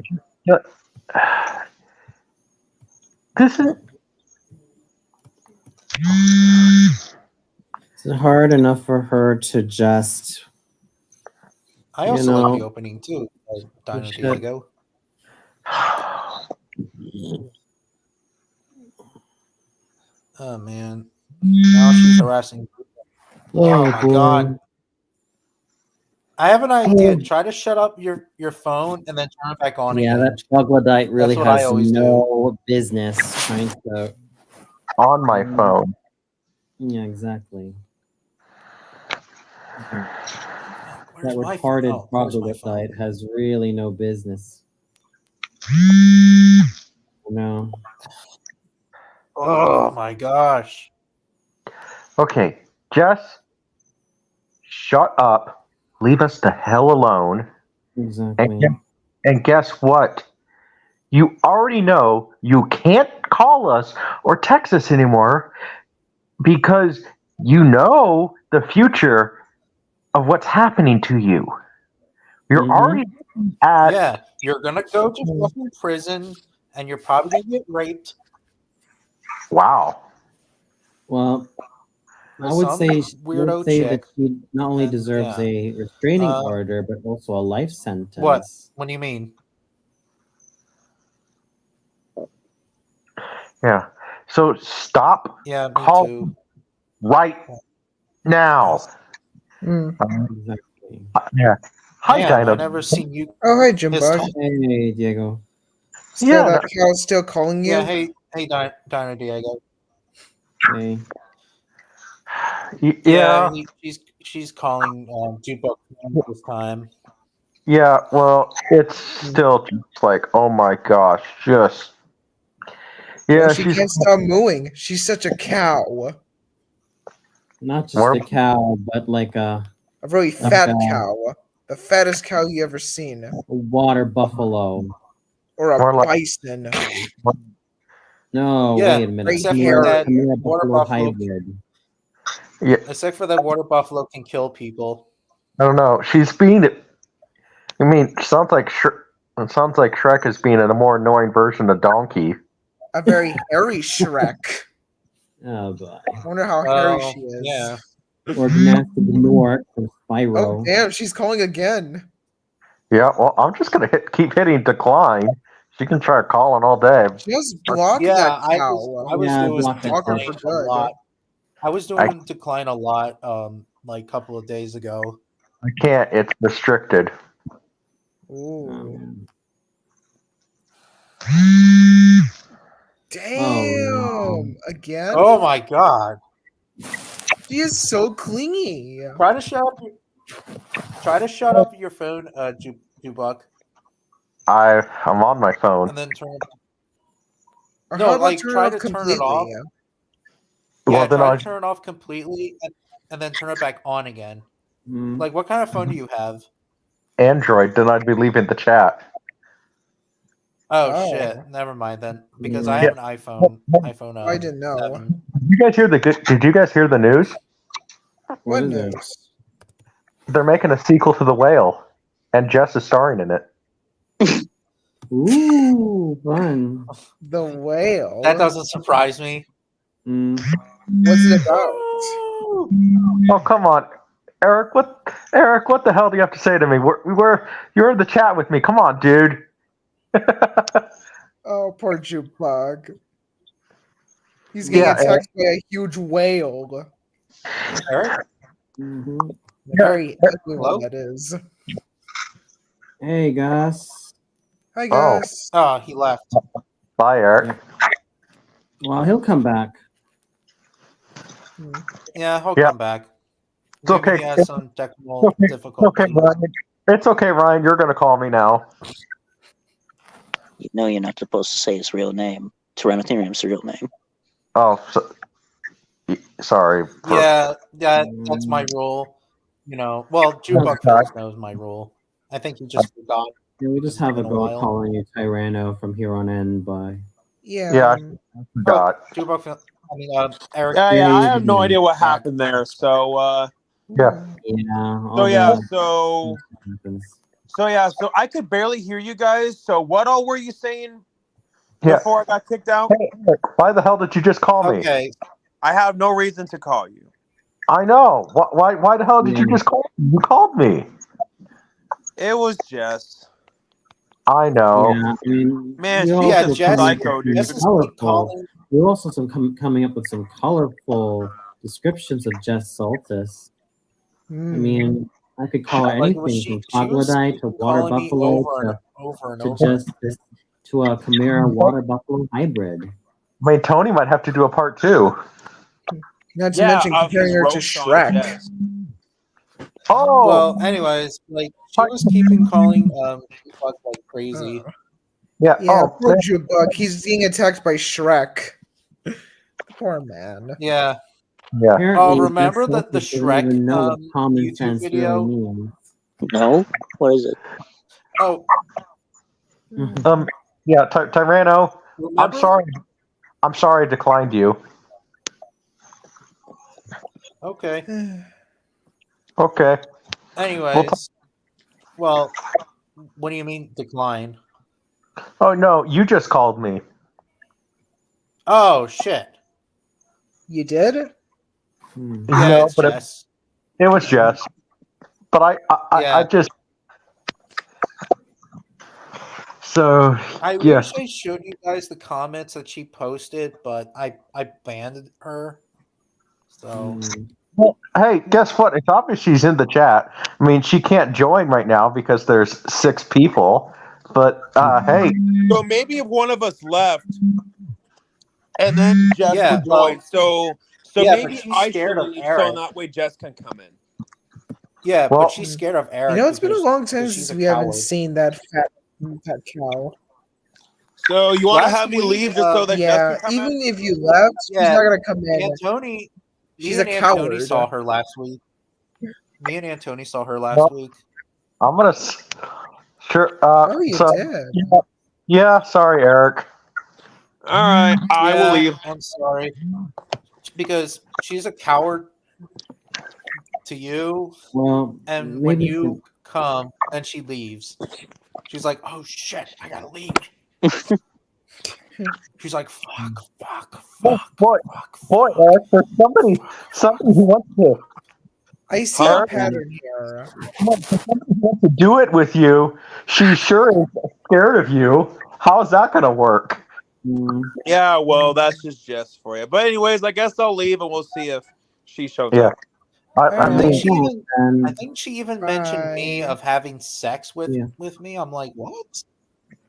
This is. It's hard enough for her to just. I also like the opening too, Dino Diego. Oh man, now she's harassing. Oh my god. I have an idea. Try to shut up your phone and then turn it back on Yeah, again. that troglodyte really what I has always no business trying to. On my phone. Yeah, exactly. Where's That my phone? retarded Oh, where's my phone? troglodyte has really no business. No. Oh my gosh. Okay, Jess, shut up. Leave us the hell alone. Exactly. And guess what? You already know you can't call us or text us anymore because you know the future of what's happening to you. You're already at Yeah, you're gonna go to fucking prison and you're probably gonna get raped. wow. Well, I With would some say weirdo that chick. she not only And, deserves yeah. a restraining order, but also a life sentence. What? What do you mean? Yeah. So stop Yeah, me calling too. right now. Exactly. Yeah. Hi, Damn, Dino. I never seen you. Oh, hi, His Jimbug. time. Hey, Diego. So Yeah, that cow's still calling you? Yeah, hey, Dino Diego. Hey. Yeah. She's calling Jukebox this time. Yeah. Well, it's still just like, oh my gosh, just. Yeah, Well, she can't stop mooing. She's such a cow. Not just More- a cow, but like a A really fat Okay. cow. The fattest cow you ever seen. water buffalo. Or More a like- bison. No, Yeah, wait a minute. except for that Khmer water buffalo buffalo. hybrid. Yeah, Except for that water buffalo can kill people. I don't know. She's being. I mean, it sounds like Shrek is being a more annoying version of Donkey. A very hairy Shrek. Oh boy. I wonder how hairy she is. Yeah. Or Nasty Gnort from Spyro. Oh, damn, she's calling again. Yeah. Well, I'm just gonna keep hitting decline. She can try calling all day. Just block Yeah, that I cow. was Yeah, doing block that decline cow. a lot. I was doing decline a lot, like a couple of days ago. I can't. It's restricted. Ooh. Oh, Damn. Again? Oh my god! She is so clingy. Try to shut up your phone, Jukebox, I'm on my phone. and then turn it. Or No, how about like, turn try it to off turn it completely? off. Well, Yeah, then try I to turn it off completely and then turn it back on again. Mm. Like, what kind of phone do you have? Android. Then I'd be leaving the chat. Oh, Oh. shit! Never mind then, because Yeah. I have an iPhone. iPhone. I didn't know. 7. Did you guys hear Did you guys hear the news? What is it? news? They're making a sequel to The Whale, and Jess is starring in it. Ooh, fun. The whale. That doesn't surprise me. Mm. What's it about? Oh, come on, Eric. What the hell do you have to say to me? You're in the chat with me. Come on, dude. Oh, poor Jukebug. He's getting Yeah, attacked by a huge whale. Eric? Mhm. Very ugly Hello? one that is. Hey, Gus. Hi, guys. Oh, he left. Bye, Eric. Well, he'll come back. Yeah, he'll Yeah. come back. It's Maybe okay. He has some technical Okay, difficulties. Ryan. It's okay, Ryan. You're gonna call me now. You know you're not supposed to say his real name. Tyrannotherum's real name. Oh, sorry. Yeah, that's my rule. You know, well, Jukebox knows my rule. I think he just forgot. Yeah, we just have a Been a go while. calling you Tyranno from here on in. By Yeah. Yeah. Forgot. Jukebox. I mean, Eric. Yeah, I have no Yeah. idea what happened there. So, Yeah. yeah. so I could barely hear you guys. So, what all were you saying Yeah. before I got kicked out? Hey, Eric, why the hell did you just call me? Okay, I have no reason to call you. I know. Why the hell did you just call me? You called me. It was Jess. I know. Yeah, I mean, Man, you're she's yeah, also a Jess. coming psycho, up dude. with Jess is colorful. calling. You're also coming up with some colorful descriptions of Jess Saltis. I Hmm. mean, I could call her Like, anything from troglodyte to water calling me buffalo over and to over. just to a Chimera water buffalo hybrid. I mean, Tony might have to do a part 2. Not to mention of comparing his her to roast on Shrek. Jess. Oh, Well, anyways, like she was keeping calling Jukebug like crazy. yeah. Yeah, Oh, poor Jukebug. He's being attacked by Shrek. Poor man. Yeah. yeah. Apparently, remember Jess the doesn't Shrek, even know what common YouTube sense video? really means. No? What is it? Oh, Yeah, Tyranno. remember? I'm sorry I declined you. Okay. Okay. Anyways, well, what do you mean decline? Oh no, you just called me. Oh shit! You did? Hmm. Yeah, No, it's but Jess. it was Jess. But I Yeah. just so I yes. wish I showed you guys the comments that she posted, but I banned her. So Hmm. Well, hey, guess what? It's obvious she's in the chat. I mean, she can't join right now because there's 6 people. But hey, So maybe if one of us left, and then Jess Yeah, would join. So yeah, but maybe she's I scared should of leave, so Eric. in that way Jess can come in. yeah, Well- but she's scared of Eric. You know, it's been a because- long time because she's since a we haven't coward. seen that fat cow. So you want to Last have me week, leave just so that Yeah, Jess can come even in? if you left, she's Yeah. not gonna come in. Antony, She's me a and Antony coward. saw her last week. Me and Antony saw her last Well, week. I'm gonna sure. Oh, you so, did. Yeah, sorry, Eric. All right, I will Yeah, leave. I'm sorry. Because she's a coward to you, Well, and when maybe you come and she leaves, she's like, "Oh shit, I gotta leave." She's like, "Fuck." Boy, Eric, there's somebody who wants I see Huh? a pattern here. to do it with you. She sure is scared of you. How's that gonna work? Hmm. Yeah, well, that's just Jess for you. But anyways, I guess I'll leave and we'll see if she shows Yeah. up. I Alright. mean, And I think she even mentioned me Bye. of having sex with Yeah. me. I'm like, what?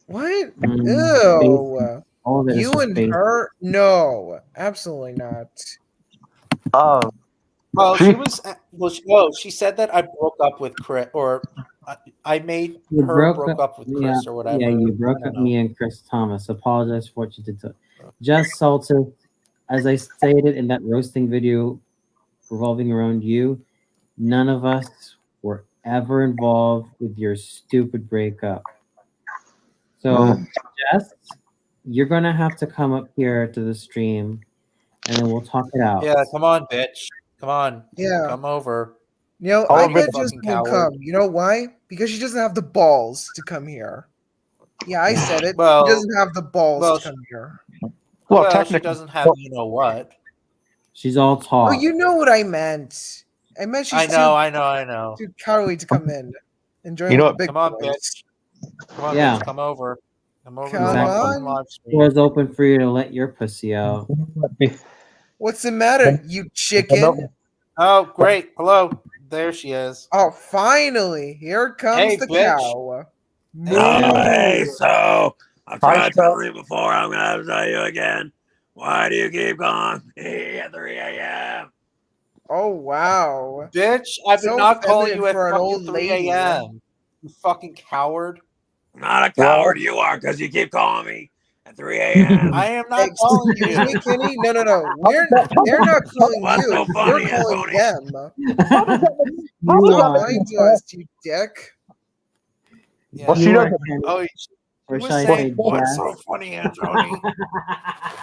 What? Mm, Ew. all of it is You just and basic. her? No, absolutely not. Well, She- she was. Well, she said that I broke up with Chris, or I made You her broke up with Chris, yeah, or whatever. Yeah, you broke I up don't know. me and Chris Thomas. Apologize for what you did to Jess Salter. As I stated in that roasting video revolving around you, none of us were ever involved with your stupid breakup. So, Jess, you're gonna have to come up here to the stream and then we'll talk it out. Yeah, come on, bitch. Come on. Yeah. Come over. You know, Oh, I but- bet Jess Fucking will coward. come. You know why? Because she doesn't have the balls to come here. Yeah, I said it. Well- she doesn't have the balls well, to come here. Well, she technically, doesn't have you know what. She's all talk. Oh, you know what I meant. I meant she's I know. too cowardly to come in and join You know with what? the big Come on, boys. bitch. Come on, Yeah. bitch. Come over. Come over. Come to the on. fucking live stream. Door's open for you to let your pussy out. What's the matter, you chicken? Oh, great. Hello. There she is. Oh, finally. Here comes Hey, the bitch. cow. Hey, so I've Hi, tried Scott. telling you before. I'm gonna have to tell you again. Why do you keep calling me at 3 a.m.? Oh, wow. Bitch, I've been So not calling feminine you at for an fucking old 3 lady. a.m. You fucking coward. I'm not a coward, you are, because you keep calling me at 3 a.m. I am not calling Excuse you. me, Kenny? No. They're not calling What's you. so funny, You're calling Anthony? them. You Stop are- lying to us, you dick. Yeah. Well, she you are doesn't- Kenny, Oh, or you should were I saying say what's Jess? so funny, Anthony?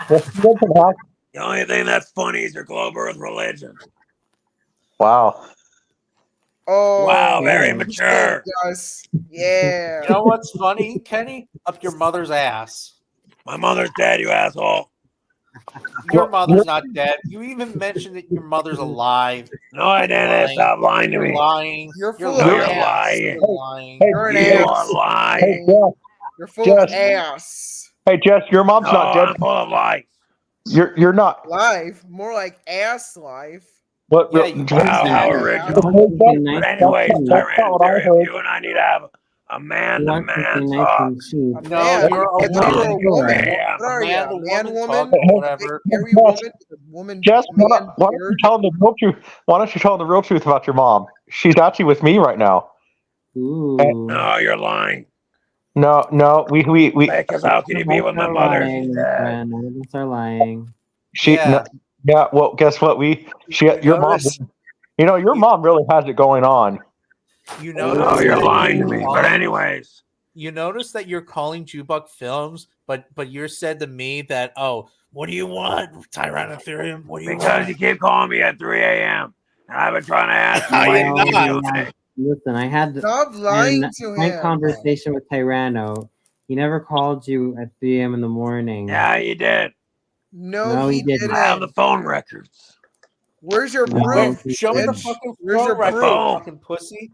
The only thing that's funny is your glow birth religion. Wow. Oh, Wow, very Yeah. mature. Yes. Yeah. You know what's funny, Kenny? Up your mother's ass. My mother's dead, you asshole. Your mother's not dead. You even mentioned that your mother's alive. No, I didn't. Lying. Stop lying to You're me. lying. You're full of lying. ass. You're lying. Hey, You're an You ass. are lying. Hey, Jess. You're full of Jess. ass. Hey, Jess, your mom's No, not I'm dead. full of lies. You're not. Life. More like ass life. What? Yeah, you Wow, how Yeah. original. But anyways, Tyrannotarium, you and I need to have a man-to-man talk. A No, man. you're a It's you're a woman. woman. Yeah. What are you? Man A to man, woman woman, talk or whatever. hairy woman, with a woman, Jess, why man don't you beard. tell them the real truth? Why don't you tell them the real truth about your mom? She's actually with me right now. Ooh. No, you're lying. No, we Because how can you be with my mother? She's Lying, dead. friend. None of us are lying. she Yeah. yeah. Well, guess what? Your mom. notice- You know, your mom really has it going on. You No, notice you're that lying to you're me. But calling- anyways, you notice that you're calling Jukebox Films, but you said to me that, oh, what do you want, Tyrannotarium? What do you because want? you keep calling me at 3 a.m. and I've been trying to ask you How why you you not? keep doing it. Listen, I had Stop lying to my him. conversation with Tyranno. He never called you at 3 a.m. in the morning. Yeah, you did. No, he he didn't. didn't. I have the phone records. Where's your No. proof? Wait, show me the bitch? fucking Where's phone your record, proof? phone? fucking pussy.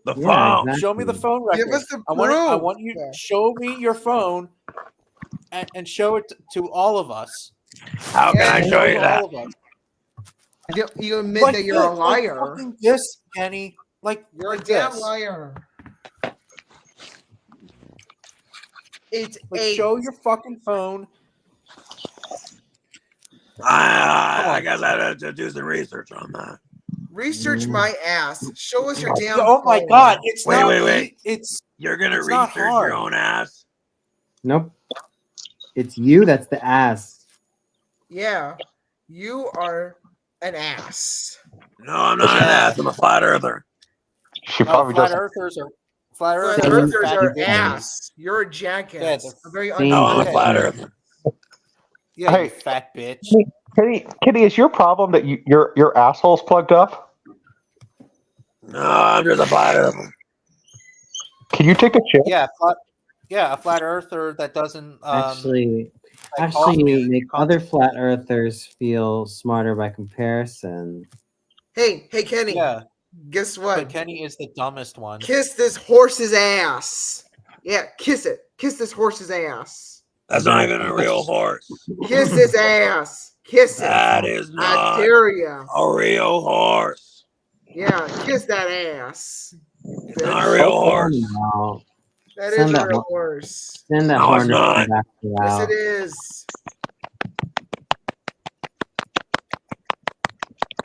The Yeah, phone. exactly. Show me the phone record. Give us the I want proof. you to show me your phone and show it to all of us. How can I Yeah, show you to that? all of us. You admit Like that you're a this, like liar. fucking this, Kenny. Like You're a like damn this. liar. It's Like a show your fucking phone. I guess I had to do some research on that. research my ass. Show us your damn. Oh my phone. god, it's Wait, not wait. It's You're gonna It's not research hard. your own ass? Nope. It's you that's the ass. Yeah, you are an ass. No, I'm not an Yeah. ass. I'm a flat earther. She no, probably flat doesn't. earthers are Flat flat earthers fat are bitches. ass. You're a jackass. Yeah, they're- a very Same No, I'm a Okay. flat earther. Yeah, Hey. you fat bitch. Kitty, is your problem that your asshole's plugged up? No, I'm just a flat earther. Can you take a chip? Yeah, a flat earther that doesn't Actually, like you make other flat earthers feel smarter by comparison. Hey, Kenny. Yeah, Guess but what? Kenny is the dumbest one. Kiss this horse's ass. Yeah, kiss it. Kiss this horse's ass. That's not even a real horse. Kiss his ass. Kiss it. That is I not dare ya. a real horse. Yeah, kiss that ass. It's not a real horse. No. That Send is a that real one. horse. Send that No, it's hornet not. back Yes, out. it is.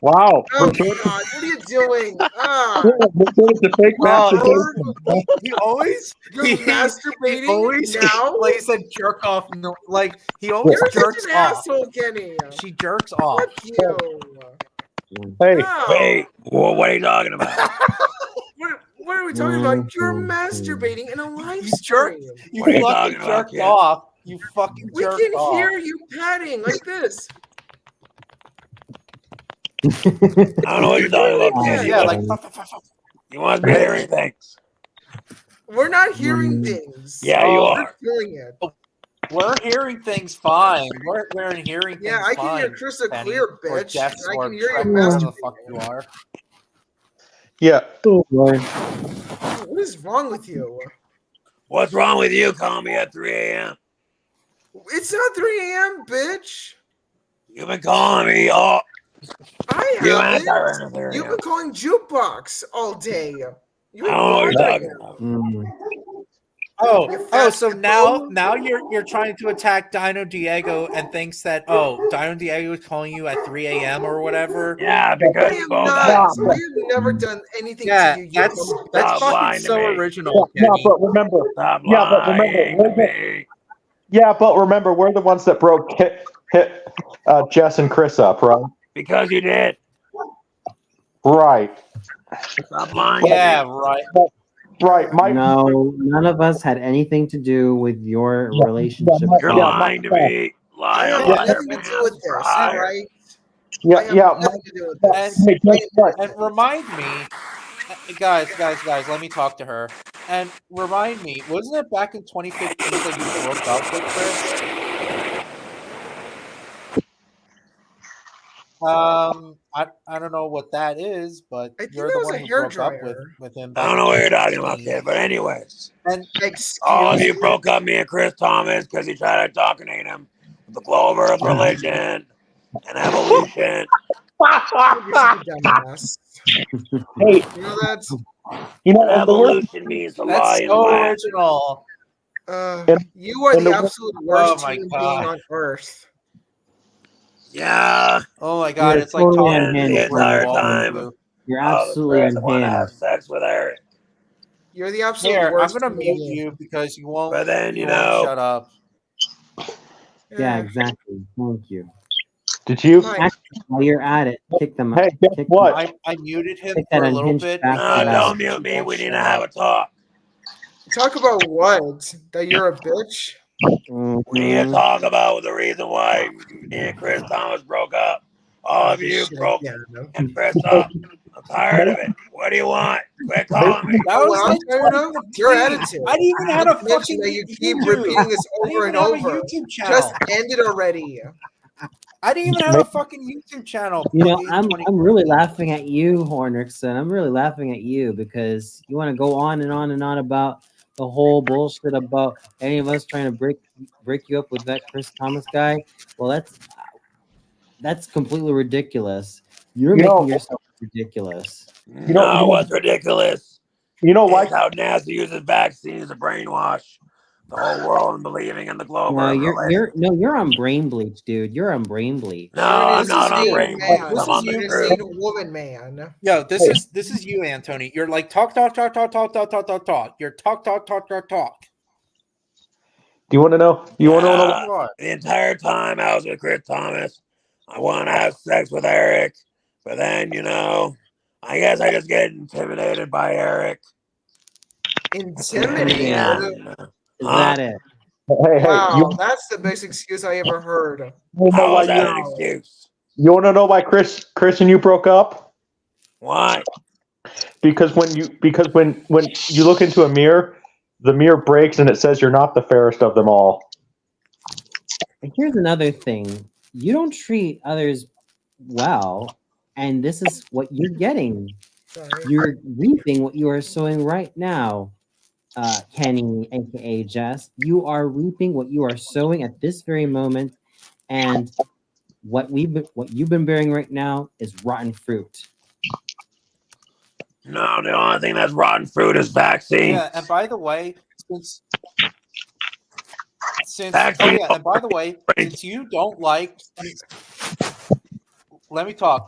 Wow. Oh God, what are you doing? Ah, It's a fake masturbation. He always you're he masturbating always now. like he said jerk off. No, like he always You're jerks such an off. asshole, Kenny. She jerks off. Fuck you. Hey, No. Wait, what are you talking about? What are we talking about? You're masturbating in a live You jerk- stream. You What are you fucking talking about, jerked kid? off. You fucking We jerked can off. hear you patting like this. I don't know what you're talking about, kid. Yeah, You like you must be hearing things. We're not hearing things. Yeah, you Oh, are. We're doing it. we're hearing things fine. We're hearing things Yeah, I can fine. hear crystal Kenny, clear, or bitch. Jess, I or can hear Trek, you whatever the fuck masturbating. you are. yeah. Oh, boy. What is wrong with you? What's wrong with you calling me at 3 a.m.? It's not 3 a.m., bitch. You've been calling me all. I You and haven't. Tyrannotarium. You've been calling jukebox all day. I don't know what you're talking about. Oh, so now you're trying to attack Dino Diego and thinks that Dino Diego is calling you at 3 a.m. or whatever. Yeah, I because am both not. have. I have never done anything Yeah, to you. that's Stop fucking lying to so me. original, Yeah, Kenny. but remember, Stop Yeah, but lying remember, to me. we're the ones that broke hit Jess and Chris up, right? Because you did. Right. Stop lying to Yeah, me. right. Right. No, none of us had anything to do with your relationship. You're lying to me. I Liar, have liar, nothing to man. do with this. All Liar. right. I Yeah, have yeah. nothing to do with And, this. Hey, guess what? and remind me, guys, let me talk to her. And remind me, wasn't it back in 2015 that you broke up with Chris? I don't know what that is, but I think you're that the was one a who broke up hairdryer. with him. I back don't in know what you're talking 2016. about, kid. But anyways, And all of Excuse you me. broke up me and Chris Thomas because he tried to indoctrinate him with the flow of Earth religion and evolution You're such a dumbass. Hey, You know that? you know, and the worst, Evolution means to That's lie and so laugh. original. You are and the the- absolute worst Oh my human God. being on earth. Yeah. Oh my God, You're it's like totally talking And to the a unhinged, brick entire wall. time, You're oh, absolutely Chris, I want to have unhinged. sex with Eric. You're the absolute Here, I'm worst. gonna human mute being. you because you won't. But then, you you won't know, shut up. Yeah, exactly. Thank you. did you? Nice. Actually, while you're at it, kick them out. Hey, guess Kick what? I muted him Take that for a little unhinged bit. bastard no, out. don't because mute he me. won't We need shut to have up. a talk. Talk about what? That you're a bitch? We need to Mhm. talk about the reason why me and Chris Thomas broke up. All of you Shit, broke yeah, no. and Chris up. I'm tired of it. What do you want? Quit calling me. That Oh, was what I'm like tired of? Your 2015. attitude. I didn't even have a Not to mention fucking that you keep YouTube. repeating this I didn't over even and have over. a YouTube channel. Just end it already. I didn't even have a fucking YouTube channel. You know, in I'm 20 I'm really laughing at you, Hornickson. I'm really laughing at you because you want to go on and on and on about the whole bullshit about any of us trying to break you up with that Chris Thomas guy. Well, that's completely ridiculous. You're You know- making yourself ridiculous. No, what's ridiculous You know, is like how NASA uses vaccines to brainwash the whole world and believing in the global No, relation. you're on brain bleach, dude. You're on brain bleach. No, You're an I'm not on insane brain man. bleach. This I'm is on you. the You're an truth. insane woman, man. Yo, this is you, Anthony. You're like talk. You're talk. do you want to know? You want to know? Yeah. You are. The entire time I was with Chris Thomas, I want to have sex with Eric, but then, you know, I guess I just get intimidated by Eric. Intimidated. Yeah. Is that it? Hey, Wow, you that's the best excuse I ever heard. wanna know How why is that an you? excuse? You want to know why Chris and you broke up? Why? Because when you look into a mirror, the mirror breaks and it says you're not the fairest of them all. And here's another thing. You don't treat others well, and this is what you're getting. Sorry. You're reaping what you are sowing right now, Kenny, aka Jess. You are reaping what you are sowing at this very moment, and what you've been bearing right now is rotten fruit. No, the only thing that's rotten fruit is vaccines. Yeah, and by the way, since Vaccine. and by the way, since you don't like, let me talk.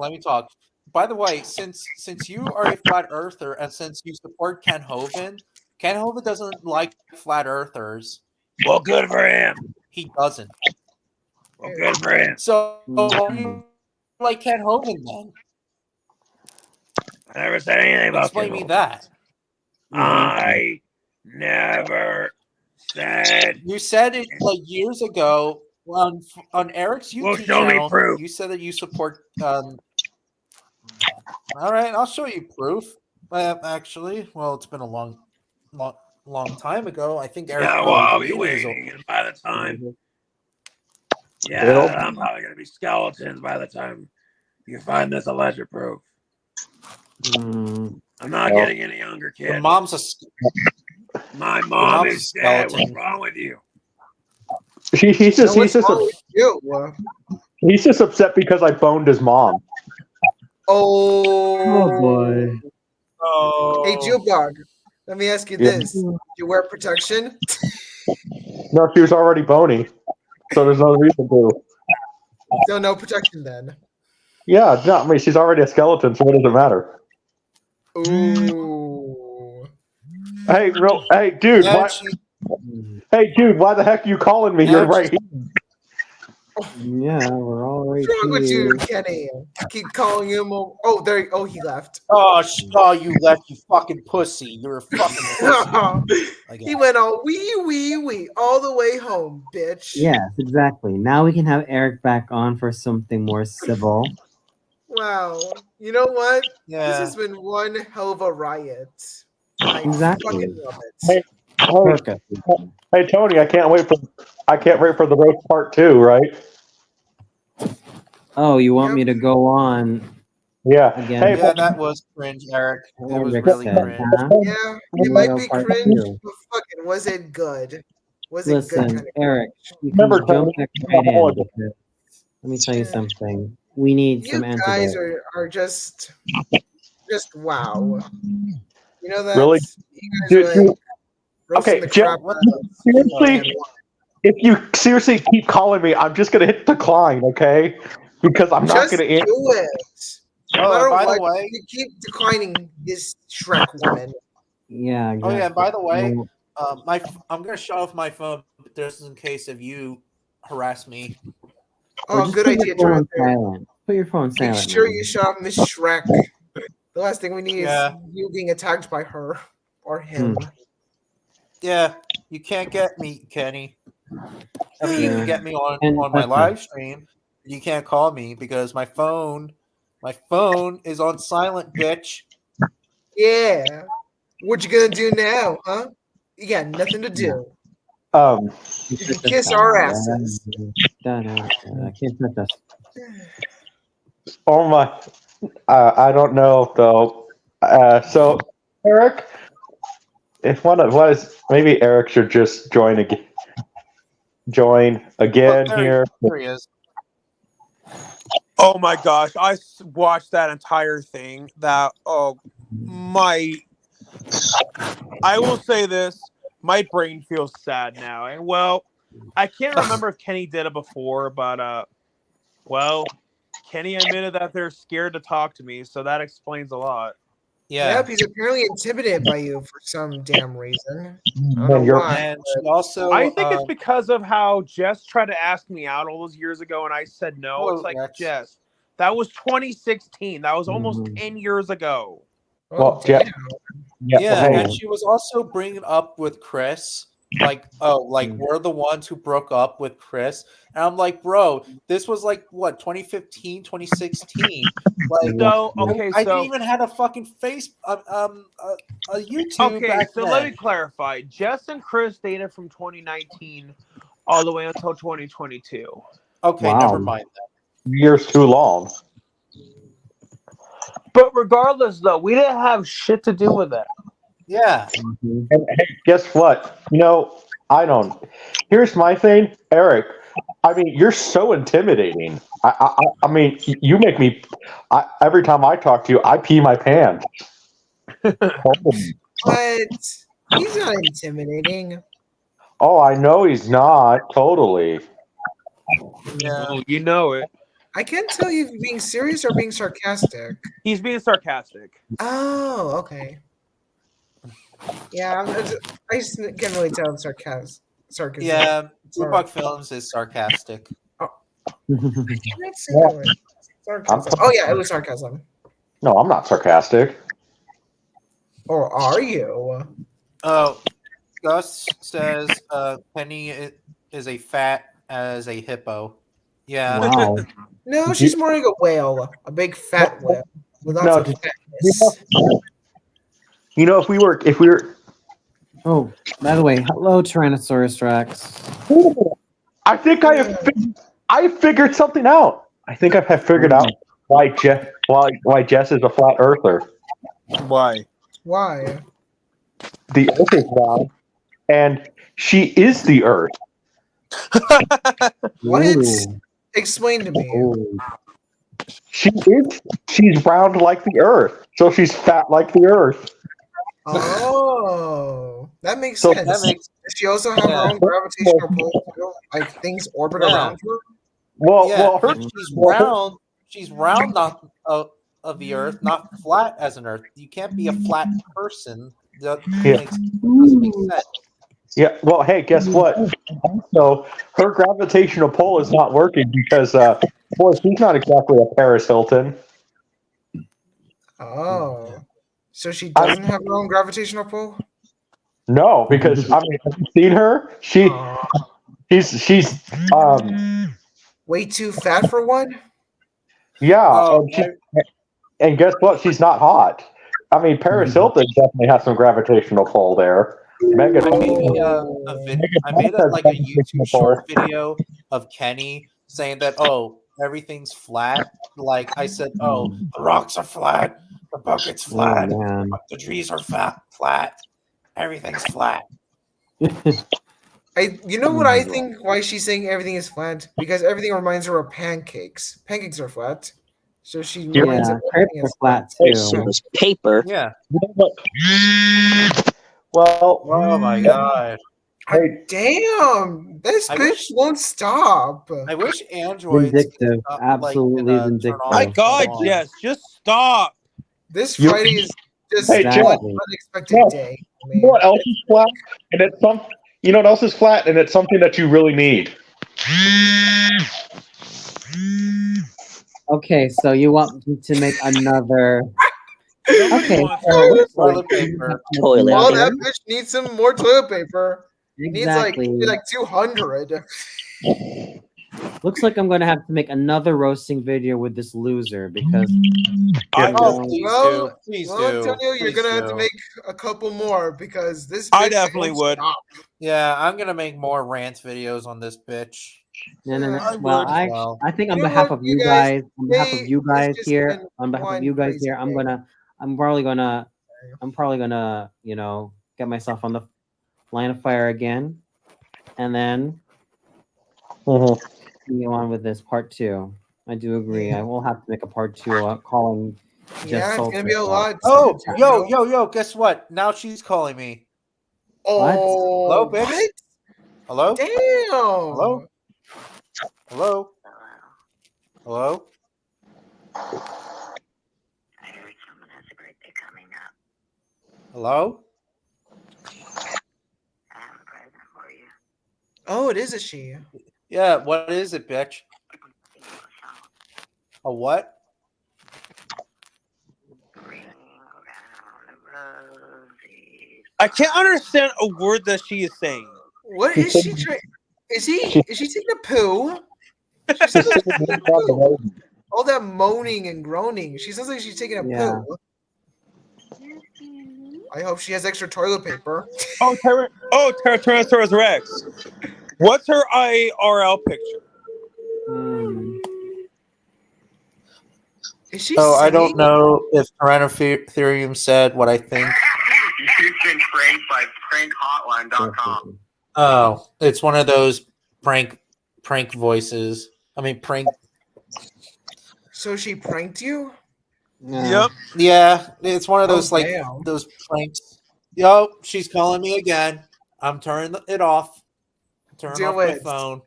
By the way, since you are a flat earther and since you support Ken Hovind doesn't like flat earthers. Well, good for him. He doesn't. Well, good for him. So why do you like Ken Hovind then? I never said anything about Explain me Ken that. I never said. You said it like years ago on Eric's YouTube Well, show me channel. proof. You said that you support. All right, I'll show you proof. Actually, well, it's been a long time ago. I think Eric. Yeah, well, I'll be deleted his waiting, and by the time, It'll- I'm probably gonna be skeletons by the time you find this alleged proof. Mm, I'm not Well, getting any younger, Your kid. mom's a. My mom mom's is a dead. What's skeleton. wrong with you? He's No, just what's wrong with you? he's just upset because I boned his mom. Oh, boy. Oh, Hey, Jubog, let me ask you Yeah. this. Do you wear protection? No, she was already bony, so there's no reason to. So no protection then. Yeah, no, I mean she's already a skeleton, so what does it matter? Ooh. Hey, dude, Yeah, why? Hey, dude, why the heck are you calling me? You're Yeah, right here. Yeah, we're all right What's wrong with here. you, Kenny? Keep calling him. Oh, there. Oh, he left. you left, you fucking pussy. You're a fucking pussy. He went all wee all the way home, bitch. Yes, exactly. Now we can have Eric back on for something more civil. Wow. You know what? This Yeah. has been one hell of a riot. I Exactly. fucking love it. Hey, Perfect. hey, Tony, I can't wait for the roast part 2, right? Oh, you want Yep. me to go on Yeah. again? Hey, Yeah, that was cringe, Eric. It was Eric really said, cringe. huh? Yeah, it Yeah, might be part cringe, two. but fucking was it good? Was it good? Listen, Kind of Eric, you Remember, can jump Tony, back right in apologize. because let me tell you something. we need You some guys antidote. are just wow. You know that Really? you guys Dude, are like roasting okay, the Jeff, crap what out of seriously, if you seriously keep calling me, I'm just gonna hit decline, okay? Because I'm not Just gonna do answer. it. No Oh, matter and by the what, way, you keep declining this Shrek woman. Yeah, exactly. oh yeah, and by the way, Well, I'm gonna shut off my phone just in case if you harass me. or Oh, just good put your idea, phone on Jonathan. silent. Put your phone Make silent. sure man. you shut off Miss Shrek. The last thing we need Yeah. is you being attacked by her or him. Yeah, you can't get me, Kenny. I mean, you Yeah. can get me on And my that's live stream. You can't call me because my phone is on silent, bitch. Yeah. What you gonna do now, huh? You got nothing to do. Um, You can kiss our asses. I can't touch us. oh my, I don't know though. So Eric, if one of what is maybe Eric should just join again. Join again Oh, here. there he is. Oh my gosh, watched that entire thing. That my, I will say this: my brain feels sad now. And well, I can't remember if Kenny did it before, but well, Kenny admitted that they're scared to talk to me, so that explains a lot. Yeah. Yep, he's apparently intimidated by you for some damn reason. I don't And know you're- why. And she also I think it's because of how Jess tried to ask me out all those years ago, and I said no. Oh, It's like, that's- Jess, that was 2016. That was almost Mhm. 10 years ago. Oh, Well, damn. yeah, hey, and she was also bringing up with Chris, like, oh, like we're the ones who broke up with Chris, and I'm like, bro, this was like what 2015, 2016. Like, So okay, I so didn't even have a fucking a YouTube. okay, back so then. let me clarify. Jess and Chris dated from 2019 all the way until 2022. Okay, Wow. never mind that. years too long. But regardless, though, we didn't have shit to do with it. Yeah, Mhm. And hey, guess what? I don't. Here's my thing, Eric. I mean, you're so intimidating. I mean, you make me. Every time I talk to you, I pee my pants. But he's not intimidating. Oh, I know he's not totally. yeah. Oh, you know it. I can't tell you if you're being serious or being sarcastic. He's being sarcastic. Oh, okay. Yeah, I just can't really tell if sarcasm. Yeah, Tupac Films is sarcastic. I can't say that word. Sarcasm. Oh yeah, it was sarcasm. No, I'm not sarcastic. Or are you? Oh, Gus says Penny is a fat as a hippo. Yeah. Wow. No, she's more like a whale, a big fat whale with lots No, of did- fatness. If we were, Oh, by the way, hello, Tyrannosaurus Rex. I think I figured something out. I think I have figured out why Jess is a flat earther. Why? Why? The Earth is round, and she is the Earth. What? Ooh. Explain to me. Ooh. She's round like the Earth, so she's fat like the Earth. Oh, that makes So sense. That makes Does she also have her Yeah. own gravitational pull? Too? Like things orbit Yeah. around her? yeah. Her, She's round. She's round, not of the Earth, not flat as an Earth. You can't be a flat person. That Yeah. doesn't make sense. yeah. Well, hey, guess what? So her gravitational pull is not working because, boy, she's not exactly a Paris Hilton. Oh, so she doesn't have her own gravitational pull? No, because I mean, have you seen her? Oh, She's way too fat for one? yeah, Oh, and guess what? She's not hot. I mean, Paris Hilton definitely has some gravitational pull there. Megan, I made like a YouTube short video of Kenny saying that everything's flat. Like I said, the rocks are flat, the bucket's Oh, flat, man. the trees are flat, everything's flat. You know what I think? Why she's saying everything is flat? Because everything reminds her of pancakes. Pancakes are flat, so she reminds Yeah, her of crepes everything are is flat So too. this paper. Yeah. Well, Oh my god. hey, Damn, this I bitch wish- won't stop. I wish androids Vindictive, could, absolutely turn vindictive. off My and God, turn on. Jess, just stop. This You- Friday is just Hey, one Jeff. unexpected Jeff, day. you know what else is flat? And it's some. You know what else is flat? And it's something that you really need. Okay, so you want me to make another? Somebody Okay, wants so it looks like Toilet paper. Toilet Well, paper. that bitch needs some more toilet paper. exactly. Needs like 200. Looks like I'm gonna have to make another roasting video with this loser because I, Oh, please Well, do. Please well, do. Antonio, you're Please gonna have to do. make a couple more because this. I bitch definitely won't would. stop. Yeah, I'm gonna make more rant videos on this bitch. and then I well, would as I well. I think on You know behalf what, of you you guys, guys, on behalf today of you has guys just here, been on behalf of one you guys crazy here, I'm day. probably gonna get myself on the line of fire again, and then continue on with this part 2. I do agree. I will have to make a part 2 calling Yeah, Jeff it's gonna be a Salter. lot. Oh, Antonio. yo, guess what? Now she's calling me. Oh, Hello, bitch? what? Hello? Damn. Hello? Hello? Hello? Hello? Oh, it is a she. Yeah, what is it, bitch? A what? I can't understand a word that she is saying. What is she trying? Is she taking a poo? All that moaning and groaning. She sounds like she's taking a Yeah. poo. I hope she has extra toilet paper. Oh, Tyrannosaurus Rex. What's her IRL picture? Hmm. Is she? Oh, I singing? don't know if Tyrannotherium said what I think. She's been pranked by prankhotline.com. Oh, it's one of those prank voices. I mean, prank. So she pranked you? Yeah. Yep. Yeah, it's one of those damn. those pranks. Yo, she's calling me again. I'm turning it off. Turn Do off my it. phone.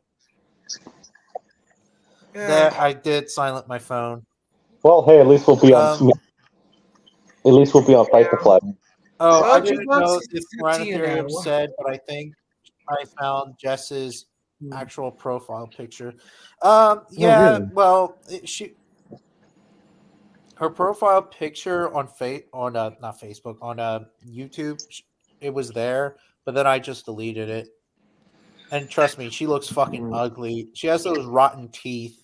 Yeah. There, I did silent my phone. Well, hey, at least we'll be on. Um, At least we'll be on Fight the Flag. Oh, Well, I didn't Jukebox, know it's if up to you Tyrannotherium now. said, but I think I found Jess's Hmm. actual profile picture. Oh, Yeah, really? well, her profile picture on not Facebook, on YouTube, it was there, but then I just deleted it. And trust me, she looks fucking Hmm. ugly. She has those rotten teeth.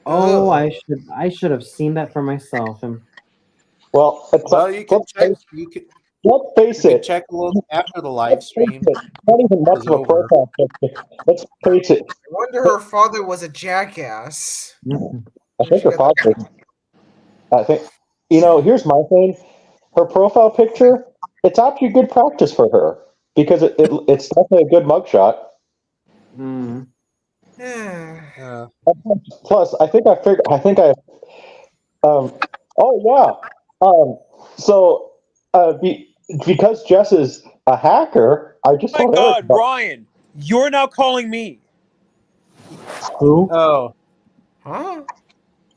Oh, Ugh. I should have seen that for myself. And Well, Well, you can check. Let's face You can it. check a little after the live Let's face stream. it. It's not even much is of a over. profile picture. Let's face it. I wonder her father was a jackass. I think her father. I think. Here's my thing. Her profile picture. It's actually good practice for her because it's definitely a good mugshot. Hmm. Yeah. Plus, I think I figured. Oh yeah. So, because Jess is a hacker, I just Oh my told God, Eric about- Ryan, you're now calling me. Who? Oh, Huh?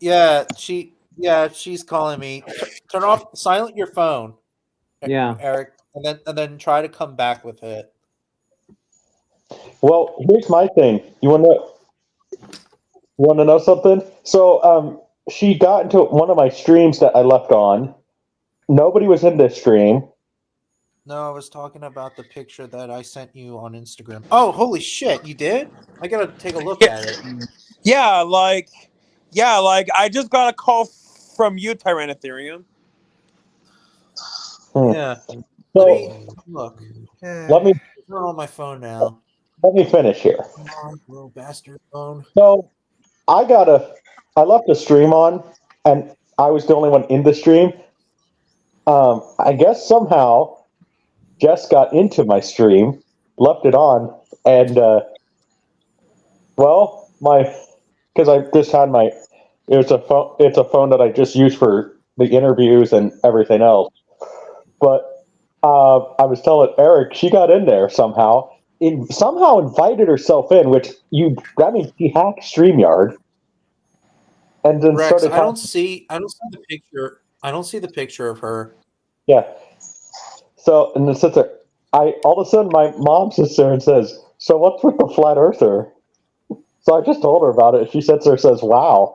yeah, she's calling me. Turn off, silent your phone. Yeah. Eric, and then try to come back with it. Well, here's my thing. You want to know something? So, she got into one of my streams that I left on. Nobody was in this stream. No, I was talking about the picture that I sent you on Instagram. Oh, holy shit, you did? I gotta take a look at it. Yeah, like I just got a call from you, Tyrannotherium. Yeah. So, Let me look. let me Turn on my phone now. finish here. Come on, little bastard phone. So, I left the stream on, and I was the only one in the stream. I guess somehow Jess got into my stream left it on, and because I just had it's a phone that I just use for the interviews and everything else. But I was telling Eric, she got in there somehow, somehow invited herself in, that means she hacked StreamYard, and then Rex, started. I don't see the picture. I don't see the picture of her. Yeah. So, and then all of a sudden my mom sits there and says, "So what's with the flat earther?" So I just told her about it. She sits there and says, "Wow."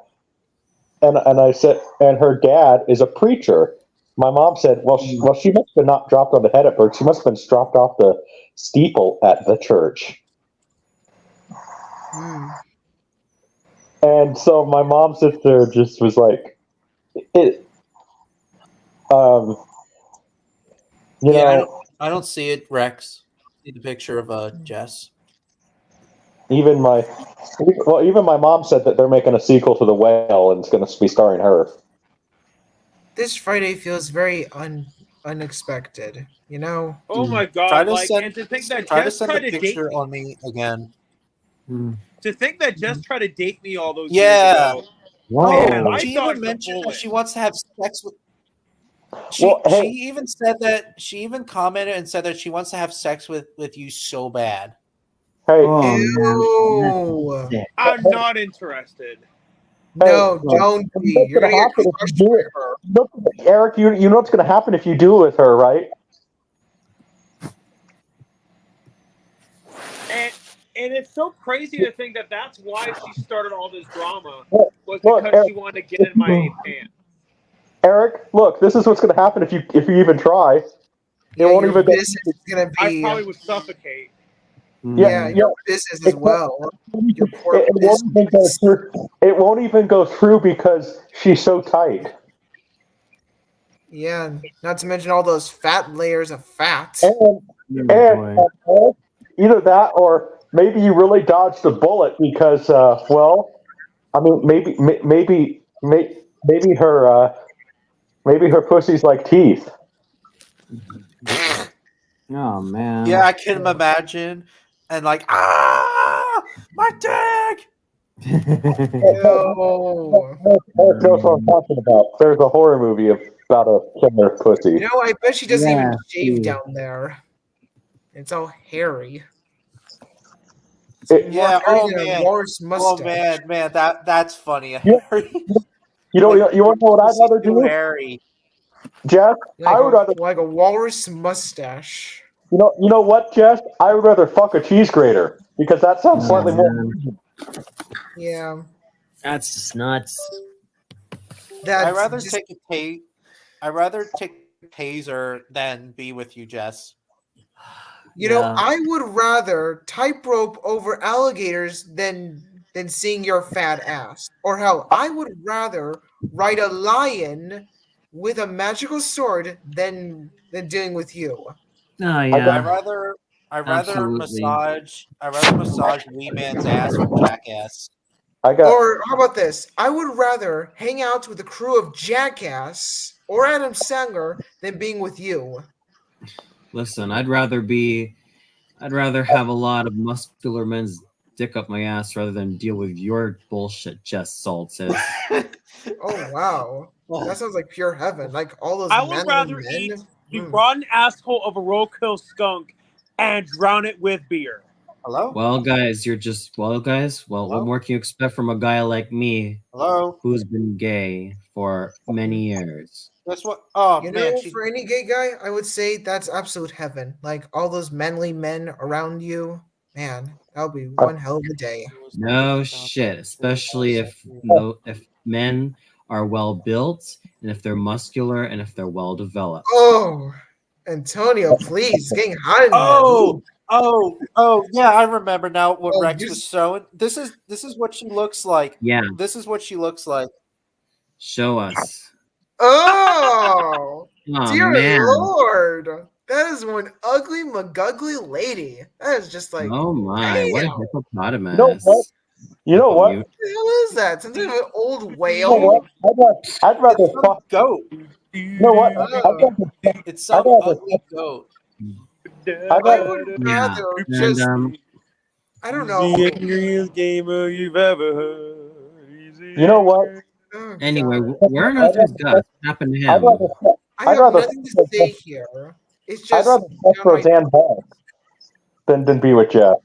And I said, and her dad is a preacher. My mom said, well, she must have not dropped on the head at birth. She must have been dropped off the steeple at the church. And so my mom sits there just was like, I don't see it, Rex. See the picture of Jess. Even my mom said that they're making a sequel to The Whale and it's going to be starring her. This Friday feels very unexpected. You know. Oh my god! Try to Like, send, and to think that try to Jess send tried the to date picture me. on me again. To think that Jess tried to date me all those Yeah. years ago. Whoa. Man, I She dodged even the mentioned that bullet. she wants to have sex with. She even said that she even commented and said that she wants to have sex with you so bad. Hey, Ew. I'm not interested. No, don't be. You're gonna get crushed by her. Eric, you know what's going to happen if you do it with her, right? And it's so crazy to think that that's why she started all this drama, was Look, because she wanted to get in my pants. Eric, look, this is what's going to happen if you even try. It won't even business is gonna I be. probably would suffocate. Yeah, your business as well. Your poor It won't even go through because she's so tight. Yeah, not to mention all those fat layers of fat. And either that or maybe you really dodged a bullet because, maybe her pussy's like teeth. Oh man. Yeah, I can imagine. And like, my dick. No. Eric knows what I'm talking about. There's a horror movie about a killer pussy. You know, I bet she doesn't even Yeah, shave see. down there. It's all hairy. Yeah. hairy Oh than a man. walrus Oh mustache. man. That's funny. You want to know what I'd rather do? Hairy. Jeff, I would rather like a walrus mustache. You know what, Jeff? I would rather fuck a cheese grater because that sounds slightly more. Yeah. That's just nuts. I'd rather take a taser than be with you, Jess. You know, I would rather tightrope over alligators than seeing your fat ass. Or hell, I would rather ride a lion with a magical sword than dealing with you. Oh yeah. I'd rather massage Wee Man's ass with Jackass. Or how about this? I would rather hang out with the crew of Jackass or Adam Sandler than being with you. Listen, I'd rather have a lot of muscular men's dick up my ass rather than deal with your bullshit, Jess Salt says. Oh wow. That sounds like pure heaven. Like all those I would manly rather men. eat the rotten asshole of a roadkill skunk and drown it with beer. Hello? Well, guys, what more can you expect from a guy like me? Hello? Who's been gay for many years? That's what. Oh You man, know, for any gay guy, I would say that's absolute heaven. Like all those manly men around you, man, that would be one hell of a day. No shit, especially if men are well built and if they're muscular and if they're well developed. Oh, Antonio, please, it's getting hot in here. Oh, yeah, I remember now what Rex was showing. This is what she looks like. Yeah. This is what she looks like. Show us. Oh, Oh, dear man. Lord. That is one ugly McGugly lady. That is just like, Oh my, what a damn. hippopotamus. You know what? What the hell is that? Some kind of an old You know whale? what? I'd rather fuck goat. You know what? It's some ugly goat. I would Yeah. rather And just, I don't know. The angriest gamer you've ever heard. Easy. You know what? Oh, anyway, God. where on earth is Gus? What happened to I'd him? rather, I I'd have rather nothing to say here. It's I'd just rather fuck downright- Roseanne Barr than be with Jeff.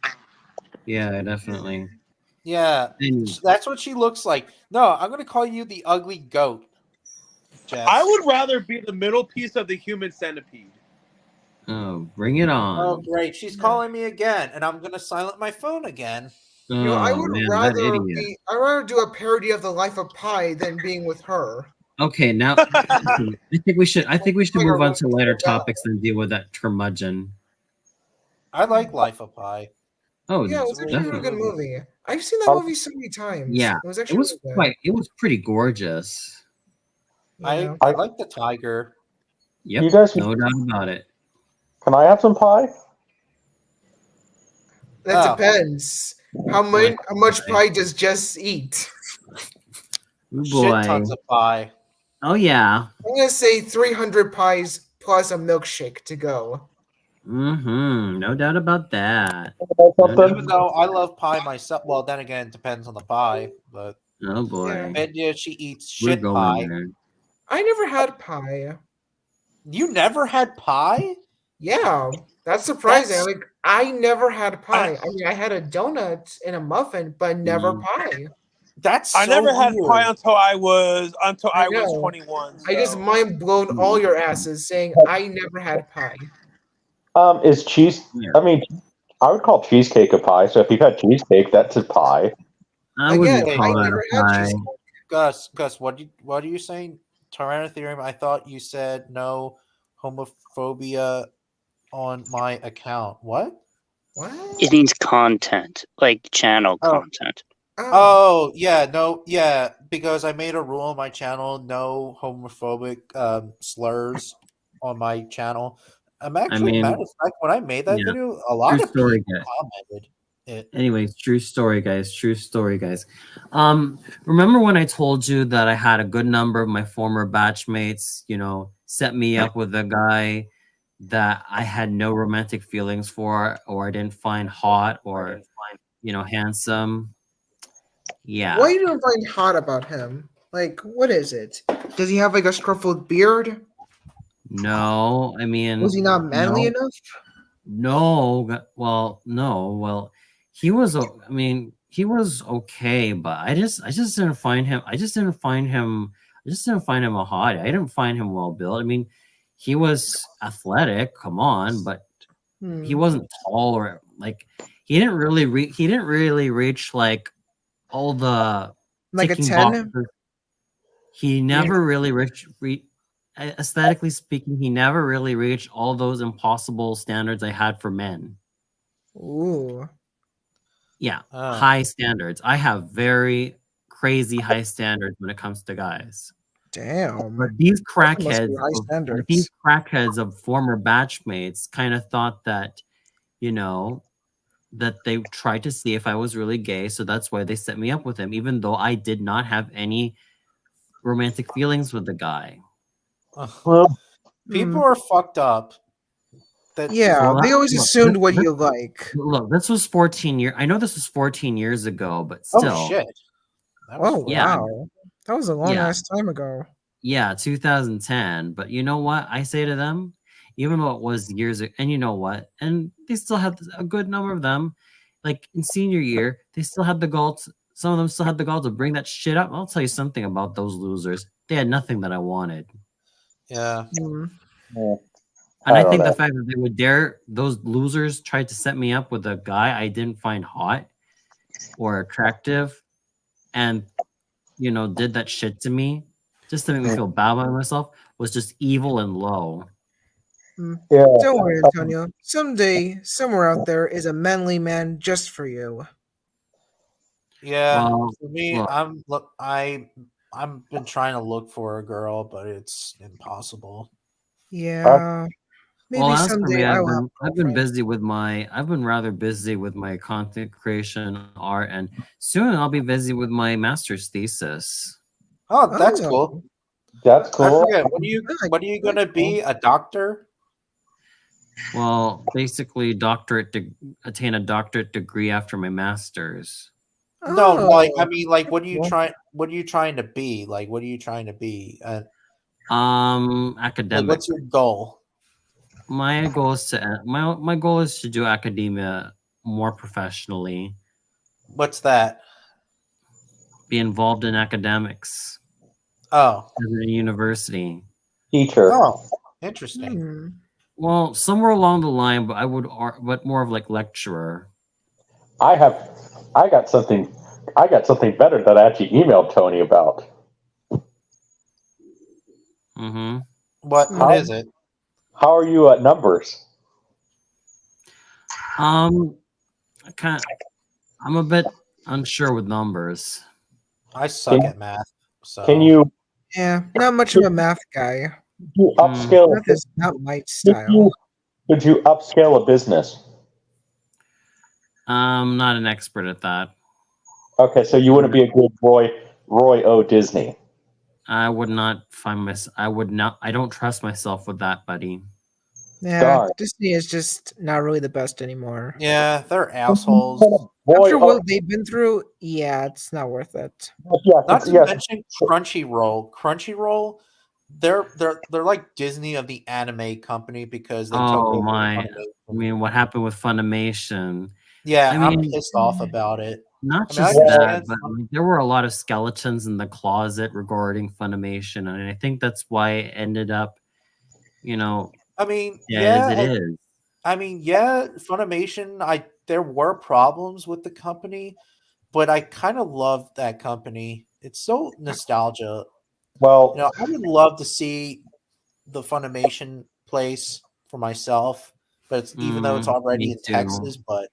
Yeah, definitely. Yeah, And that's what she looks like. No, I'm gonna call you the ugly goat, Jeff. I would rather be the middle piece of the human centipede. oh, bring it Oh, on. great! She's calling me again, and I'm gonna silent my phone again. Oh, You know, I would man, that rather idiot. I'd rather do a parody of the life of Pi than being with her. Okay, now I think we should move on to lighter Yeah. topics than deal with that curmudgeon. I like Life of Pi. Oh, Yeah, it was actually a really definitely. good movie. I've seen that movie so many times. Yeah, it was it actually was really good. quite. It was pretty gorgeous. Yeah. I like the tiger. Yep, You guys- no doubt about it. Can I have some pie? That Oh. depends. How much pie does Jess eat? Oh, Shit boy. tons of pie. Oh yeah. I'm gonna say 300 pies plus a milkshake to go. Mm-hmm. No doubt about that. Something? Even though I love pie myself. Well, then again, it depends on the pie. But Oh boy. Yeah. and yeah, she eats We're shit going pie. there. I never had pie. You never had pie? Yeah, that's surprising. That's- Like I never had pie. I mean, I had a donut and a muffin, but never Mm. pie. That's I so never had weird. pie until I was I know. 21. I just so. mind blown all your asses saying I never had pie. Is cheese? Yeah. I mean, I would call cheesecake a pie. So if you've had cheesecake, that's a pie. I Again, wouldn't I call that never a had pie. cheesecake. Gus, what are you saying? Tyrannotherium, I thought you said no homophobia on my account. What? What? It means content, like channel Oh. content. Oh, yeah, no, yeah, because I made a rule on my channel, no homophobic slurs on my channel. I'm actually, mean, matter of fact, when I made that yeah. video, a lot True of story, people guys. commented it. Anyways, true story, guys. True story, guys. Remember when I told you that I had a good number of my former batchmates, set me up with a guy that I had no romantic feelings for, or I didn't find hot, or handsome. Yeah. What do you don't find hot about him? Like, what is it? Does he have like a scruffled beard? No, I mean, Was he not manly no. enough? No, well, no, well, he was. I mean, he was okay, but I just didn't find him. I just didn't find him a hottie. I didn't find him well built. I mean, he was athletic. Come on, but he wasn't tall or like he didn't really reach like all the Like a ticking 10? boxes. He never really reached. Aesthetically speaking, he never really reached all those impossible standards I had for men. Ooh. Yeah, Oh. high standards. I have very crazy high standards when it comes to guys. Damn. But these Must be crackheads, high standards. these crackheads of former batchmates, kind of thought that, that they tried to see if I was really gay, so that's why they set me up with him, even though I did not have any romantic feelings with the guy. Well, People are fucked up. That Yeah, Well, they always look, assumed what this- you like. Look, this was 14 years. I know this was 14 years ago, but still. Oh shit. That was Oh, fun. Yeah. wow. That was a long Yeah. ass time ago. Yeah, 2010. But you know what I say to them? Even though it was years ago, and you know what? And they still had a good number of them. Like in senior year, they still had the gall. Some of them still had the gall to bring that shit up. I'll tell you something about those losers. They had nothing that I wanted. Yeah. Mm. And I I don't think the know. fact that they would dare, those losers tried to set me up with a guy I didn't find hot or attractive and, did that shit to me just to make me feel bad about myself was just evil and low. yeah. Don't worry, Antonio. Someday, somewhere out there is a manly man just for you. Yeah. Well, For me, look. I've been trying to look for a girl, but it's impossible. Yeah. Maybe Well, as for someday me, I will have a I've been girlfriend. I've been rather busy with my content creation art, and soon I'll be busy with my master's thesis. Oh, that's Oh. cool. That's I cool. forget. What are you gonna be? A doctor? Well, basically, attain a doctorate degree after my master's. No, like I Oh, mean, like, what are you well, trying? What are you trying to be? Like, what are you trying to be? Like, Academic. what's your goal? My goal is to my goal is to do academia more professionally, What's that? be involved in academics Oh, at a university. Teacher. oh, interesting. hmm. Well, somewhere along the line, but more of like lecturer. I got something better that I actually emailed Tony about. Mm-hmm. What is it? How are you at numbers? I'm a bit unsure with numbers. I suck Can- at math. So Can you Yeah, not much of a math guy. upscale? Math is not my Could style. you upscale a business? I'm not an expert at that. Okay, so you wouldn't be a good Roy O. Disney. I would not find myself. I would not. I don't trust myself with that, buddy. Yeah, Darn. Disney is just not really the best anymore. yeah, they're assholes. Roy After O. what they've been through, yeah, it's not worth it. Yes, Not to yes. mention Crunchyroll. Crunchyroll, they're like Disney of the anime company because they took Oh over my! Funimation. I mean, what happened with Funimation? Yeah, I I'm mean, pissed off about it. not I mean, I just that, understand. but like, there were a lot of skeletons in the closet regarding Funimation, and I think that's why it ended up, I mean, as it yeah, is. I mean, yeah, Funimation. There were problems with the company, but I kind of love that company. It's so nostalgia. Well, I would love to see the Funimation place for myself, but even though it's already Me in too. Texas, but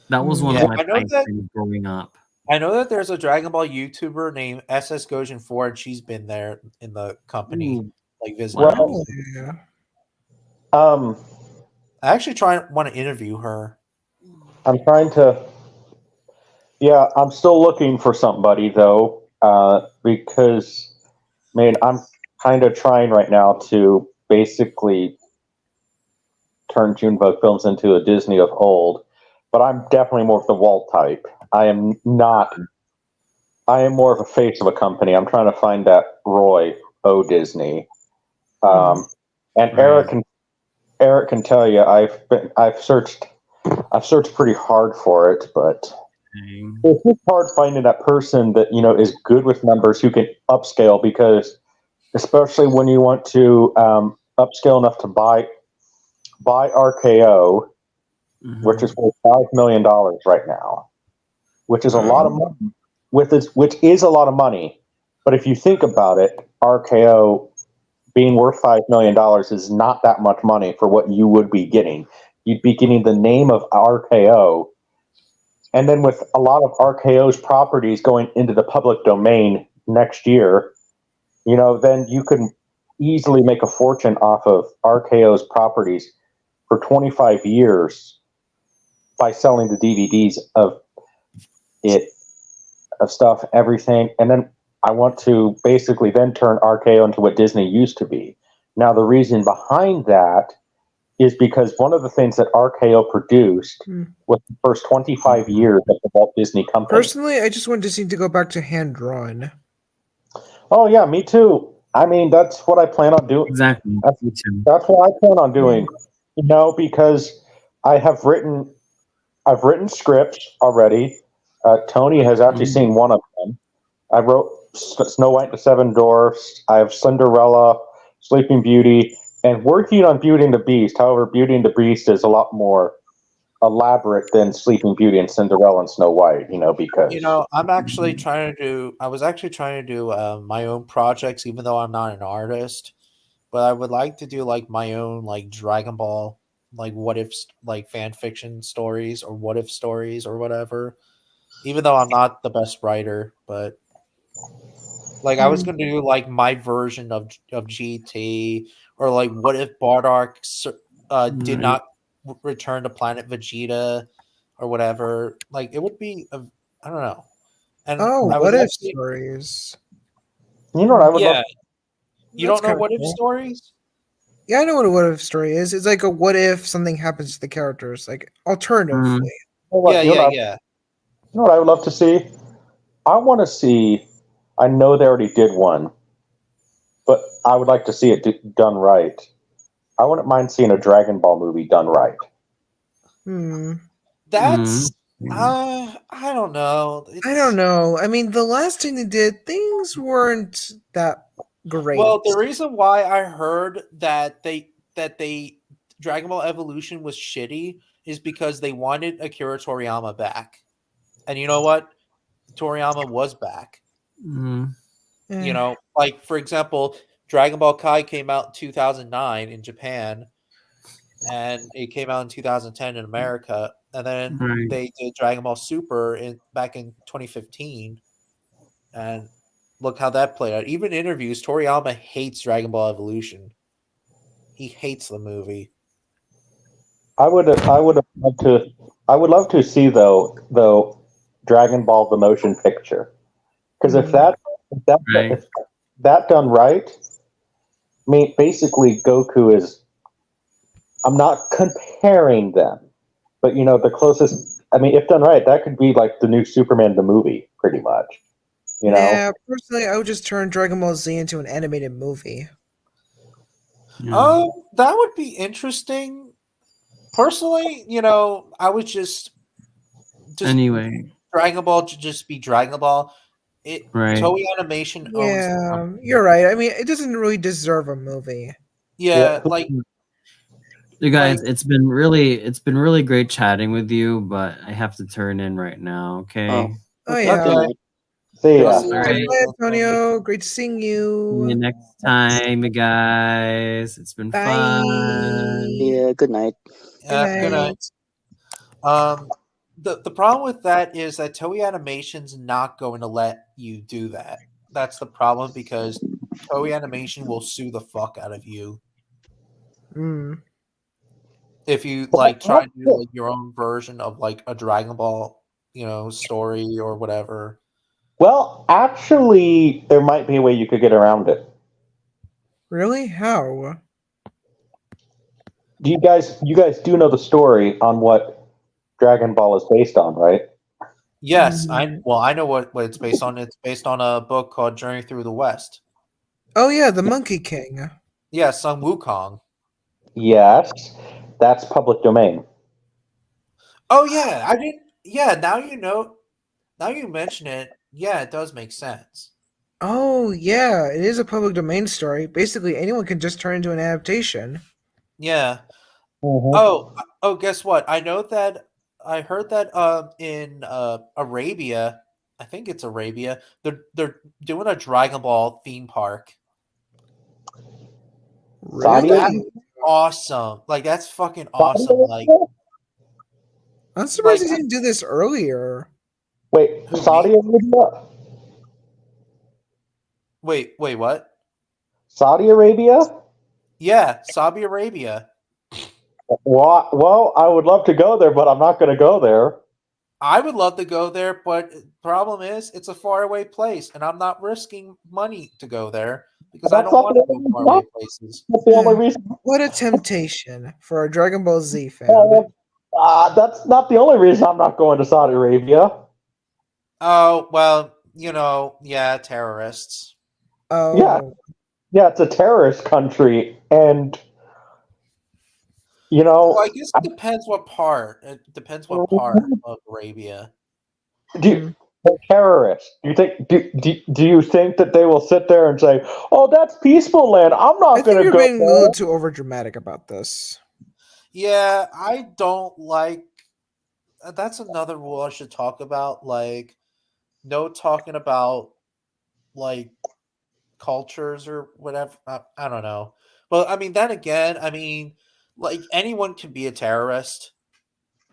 That was one yeah, of my I know pipes that growing up. there's a Dragon Ball YouTuber named SS Gojin 4, and she's been there in the company, Ooh, like visiting. wow. Oh, yeah. I actually want to interview her. I'm trying to. Yeah, I'm still looking for somebody though, because, man, I'm kind of trying right now to basically turn Junebug Films into a Disney of old, but I'm definitely more of the Walt type. I am not. I am more of a face of a company. I'm trying to find that Roy O. Disney, and Right. Eric can tell you I've searched pretty hard for it, but Dang. it's hard finding that person that is good with numbers who can upscale, because especially when you want to upscale enough to buy RKO, Mhm. which is worth $5 million right now, which is a lot of money. Which is a lot of money, but if you think about it, RKO being worth $5 million is not that much money for what you would be getting. You'd be getting the name of RKO, and then with a lot of RKO's properties going into the public domain next year, then you can easily make a fortune off of RKO's properties for 25 years by selling the DVDs of stuff, everything. And then I want to basically then turn RKO into what Disney used to be. Now, the reason behind that is because one of the things that RKO produced was the first 25 years of the Walt Disney Company. Personally, I just want Disney to go back to hand drawn. Oh yeah, me too. I mean, that's what I plan on doing. Exactly. Me too. That's what I plan on doing. Because I've written scripts already. Tony has actually seen one of them. I wrote Snow White and the Seven Dwarfs. I have Cinderella, Sleeping Beauty, and working on Beauty and the Beast. However, Beauty and the Beast is a lot more elaborate than Sleeping Beauty and Cinderella and Snow White. Because I'm actually trying to do. I was actually trying to do my own projects, even though I'm not an artist. But I would like to do like my own like Dragon Ball, like what if like fan fiction stories or what if stories or whatever. Even though I'm not the best writer, but like I was going to do like my version of GT, or like what if Bardock did not return to planet Vegeta or whatever. Like it would be I don't know. And Oh, I what was if actually, stories? what I would love. you That's don't know kinda what if cool. stories? Yeah, I know what a what if story is. It's like a what if something happens to the characters, like alternatively. Yeah, yeah, yeah. You know what I would love to see? I want to see. I know they already did one, but I would like to see it done right. I wouldn't mind seeing a Dragon Ball movie done right. That's I don't know. I don't know. I mean, the last thing they did, things weren't that great. Well, the reason why I heard that they Dragon Ball Evolution was shitty is because they wanted Akira Toriyama back. And you know what? Toriyama was back. You know, like for example, Dragon Ball Kai came out in 2009 in Japan, and it came out in 2010 in America, and then they did Dragon Ball Super back in 2015, and look how that played out. Even interviews, Toriyama hates Dragon Ball Evolution. He hates the movie. I would love to see though Dragon Ball the motion picture, because if that done right, I mean basically Goku is. I'm not comparing them, but you know the closest. I mean, if done right, that could be like the new Superman the movie, pretty much. You know. Yeah, personally, I would just turn Dragon Ball Z into an animated movie. Oh, that would be interesting. Personally, you know, I would just anyway. Dragon Ball to just be Dragon Ball. Toei Animation owns. Yeah, you're right. I mean, it doesn't really deserve a movie. Yeah, like. You guys, it's been really great chatting with you, but I have to turn in right now. Okay. Oh yeah. Okay. See ya. Bye, Antonio. Great seeing you. See you next time, you guys. It's been fun. Yeah. Good night. Yeah. Good night. The problem with that is that Toei Animation's not going to let you do that. That's the problem, because Toei Animation will sue the fuck out of you. If you like try to do like your own version of like a Dragon Ball, you know, story or whatever. Well, actually, there might be a way you could get around it. Really? How? You guys do know the story on what Dragon Ball is based on, right? Yes, I know what it's based on. It's based on a book called Journey Through the West. Oh yeah, the Monkey King. Yeah, Sun Wukong. Yes, that's public domain. Oh yeah, I didn't. Yeah, now you know. Now you mention it. Yeah, it does make sense. Oh yeah, it is a public domain story. Basically, anyone can just turn into an adaptation. Yeah. Mm-hmm. Oh, guess what? I know that I heard that in Arabia, I think it's Arabia, they're doing a Dragon Ball theme park. Really? That's awesome. Like that's fucking awesome. Like I'm surprised they didn't do this earlier. Wait, Saudi Arabia? Wait, what? Saudi Arabia? Yeah, Saudi Arabia. Well, I would love to go there, but I'm not going to go there. I would love to go there, but the problem is it's a faraway place, and I'm not risking money to go there because I don't want to go faraway places. That's the only reason. What a temptation for a Dragon Ball Z fan. That's not the only reason I'm not going to Saudi Arabia. Oh, well, you know, yeah, terrorists. Oh. Yeah, it's a terrorist country, and you know. Well, I guess it depends what part. It depends what part of Arabia. They're terrorists. Do you think that they will sit there and say, "Oh, that's peaceful land. I'm not going to You're go"? being a little too overdramatic about this. Yeah, I don't like. That's another rule I should talk about. Like, no talking about like cultures or whatever. I don't know. But I mean, then again, I mean, like anyone can be a terrorist.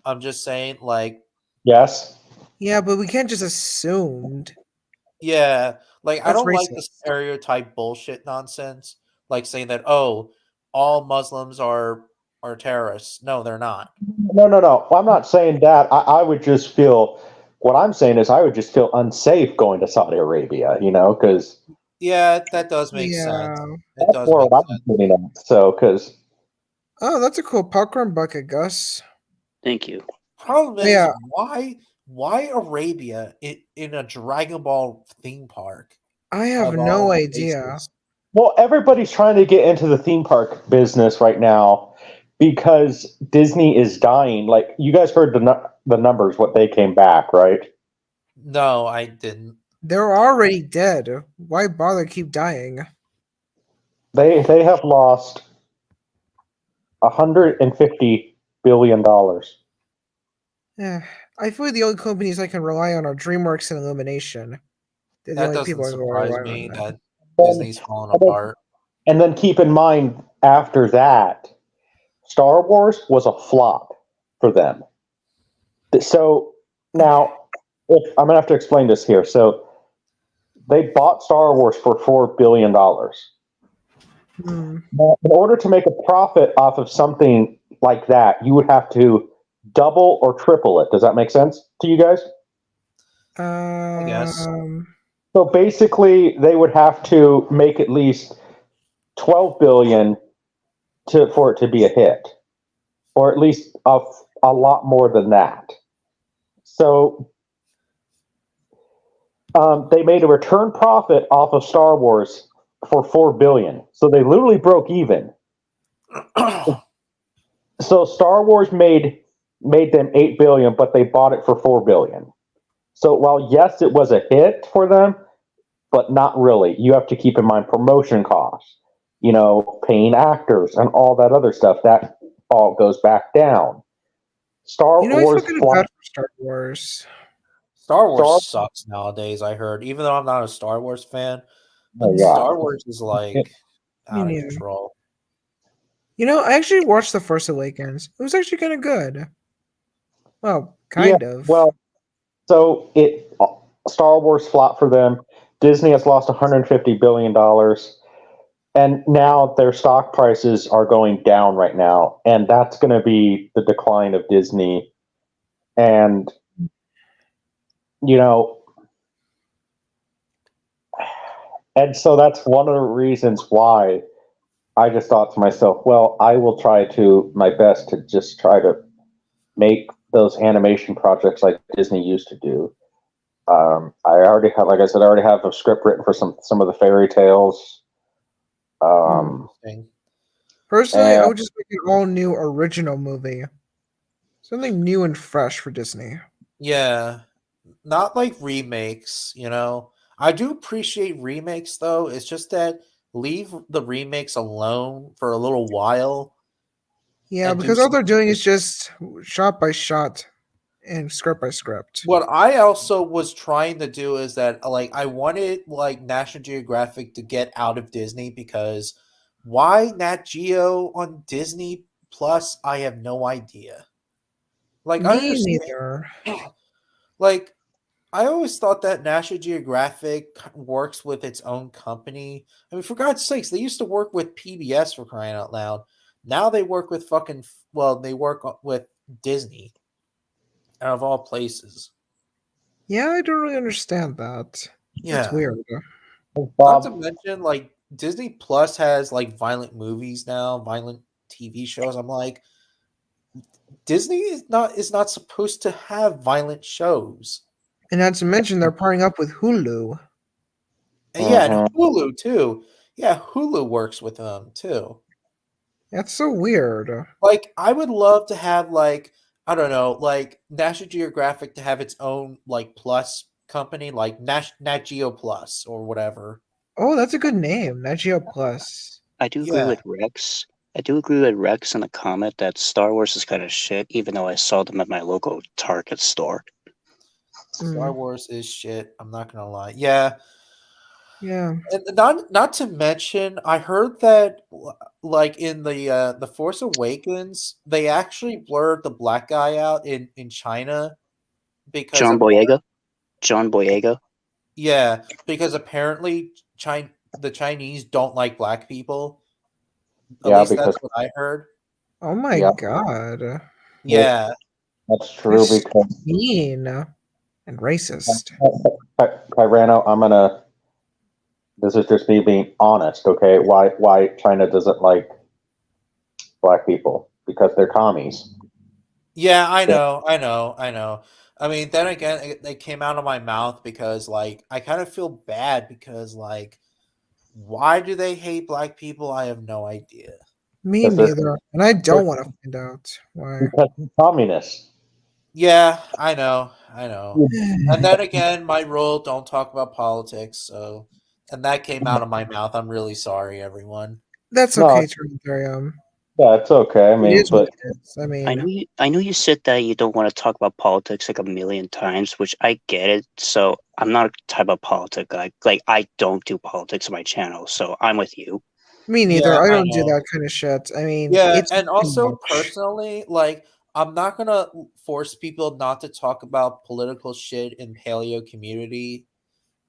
I'm just saying, like. Yes. Yeah, but we can't just assume. Yeah, like I don't like racist. the stereotype bullshit nonsense. Like saying that, oh, all Muslims are terrorists. No, they're not. No. I'm not saying that. I would just feel. What I'm saying is, I would just feel unsafe going to Saudi Arabia. You know, because Yeah, that does make sense. Yeah. It That's does more make what I'm sense. getting at. So, because Oh, that's a cool popcorn bucket, Gus. Thank you. Problem is, Yeah. why Arabia in a Dragon Ball theme park? I have of all no idea. places? well, everybody's trying to get into the theme park business right now because Disney is dying. Like you guys heard the numbers, what they came back, right? No, I didn't. They're already dead. Why bother keep dying? They have lost $150 billion. Eh, I feel like the only companies I can rely on are DreamWorks and Illumination. They're the That only doesn't people I can surprise rely me on. that Then- Disney's falling apart. And then keep in mind, after that, Star Wars was a flop for them. So now, I'm gonna have to explain this here. So they bought Star Wars for $4 billion. Hmm. Now, in order to make a profit off of something like that, you would have to double or triple it. Does that make sense to you guys? guess. So basically, they would have to make at least 12 billion for it to be a hit, or at least a lot more than that. So they made a return profit off of Star Wars for 4 billion. So they literally broke even. So Star Wars made them 8 billion, but they bought it for 4 billion. So while yes, it was a hit for them, but not really. You have to keep in mind promotion costs, paying actors and all that other stuff. That all goes back down. Star I Wars feel kind of bad for Star Wars. Star Wars sucks nowadays, I heard. Even though I'm not a Star Wars fan, but Oh, yeah. Star Wars is like out of neither. control. I actually watched The Force Awakens. It was actually kind of good. Well, kind of. Well, so Star Wars flopped for them. Disney has lost $150 billion. And now their stock prices are going down right now. And that's going to be the decline of Disney. And, and so that's one of the reasons why I just thought to myself, well, I will try my best to just try to make those animation projects like Disney used to do. I already have, like I said, I already have a script written for some of the fairy tales. Interesting. Personally, I would just make an all new original movie. Something new and fresh for Disney. Yeah. Not like remakes, I do appreciate remakes though. It's just that leave the remakes alone for a little while. Yeah, and do because all they're something doing is just shot by shot and script by script. What I also was trying to do is that I wanted National Geographic to get out of Disney, because why Nat Geo on Disney Plus, I have no idea. I Me understand, neither. I always thought that National Geographic works with its own company. I mean, for God's sakes, they used to work with PBS, for crying out loud. Now they work with they work with Disney, out of all places. Yeah, I don't really understand that. Yeah. That's weird. Not to mention, Disney Plus has violent movies now, violent TV shows. I'm like, Disney is not supposed to have violent shows. And not to mention, they're partnering up with Hulu. And yeah, and Hulu too. Yeah, Hulu works with them too. That's so weird. I would love to have I don't know, National Geographic to have its own plus company, like Nat Geo Plus or whatever. Oh, that's a good name, Nat Geo Plus. I do agree with Rex. I do agree with Rex in the comment that Star Wars is kind of shit, even though I saw them at my local Target store. Star Wars is shit. I'm not gonna lie. Yeah. Yeah. And not to mention, I heard that in the Force Awakens, they actually blurred the black guy out in China because John Boyega. Yeah, because apparently the Chinese don't like black people. At least that's what I heard. Oh my god. Yeah. That's true. That's because mean and racist. Kyrano, I'm gonna This is just me being honest, okay? Why China doesn't like black people? Because they're commies. Yeah, I know. I mean, then again, it came out of my mouth because, like, I kind of feel bad because, like, why do they hate black people? I have no idea. Me Because they're- neither. And I don't want to find out why. Because they're communists. Yeah, I know. And then again, my rule: don't talk about politics. So, and that came out of my mouth. I'm really sorry, everyone. That's No. okay, Ethereum. Yeah, it's okay. I It mean, is what but it is. I I mean, know you said that you don't want to talk about politics like a million times, which I get it. So I'm not a type of politic guy. Like I don't do politics on my channel, so I'm with you. me neither. Yeah, I I don't do know. that kind of shit. I mean, Yeah, it's and too also much. personally, like, I'm not gonna force people not to talk about political shit in paleo community.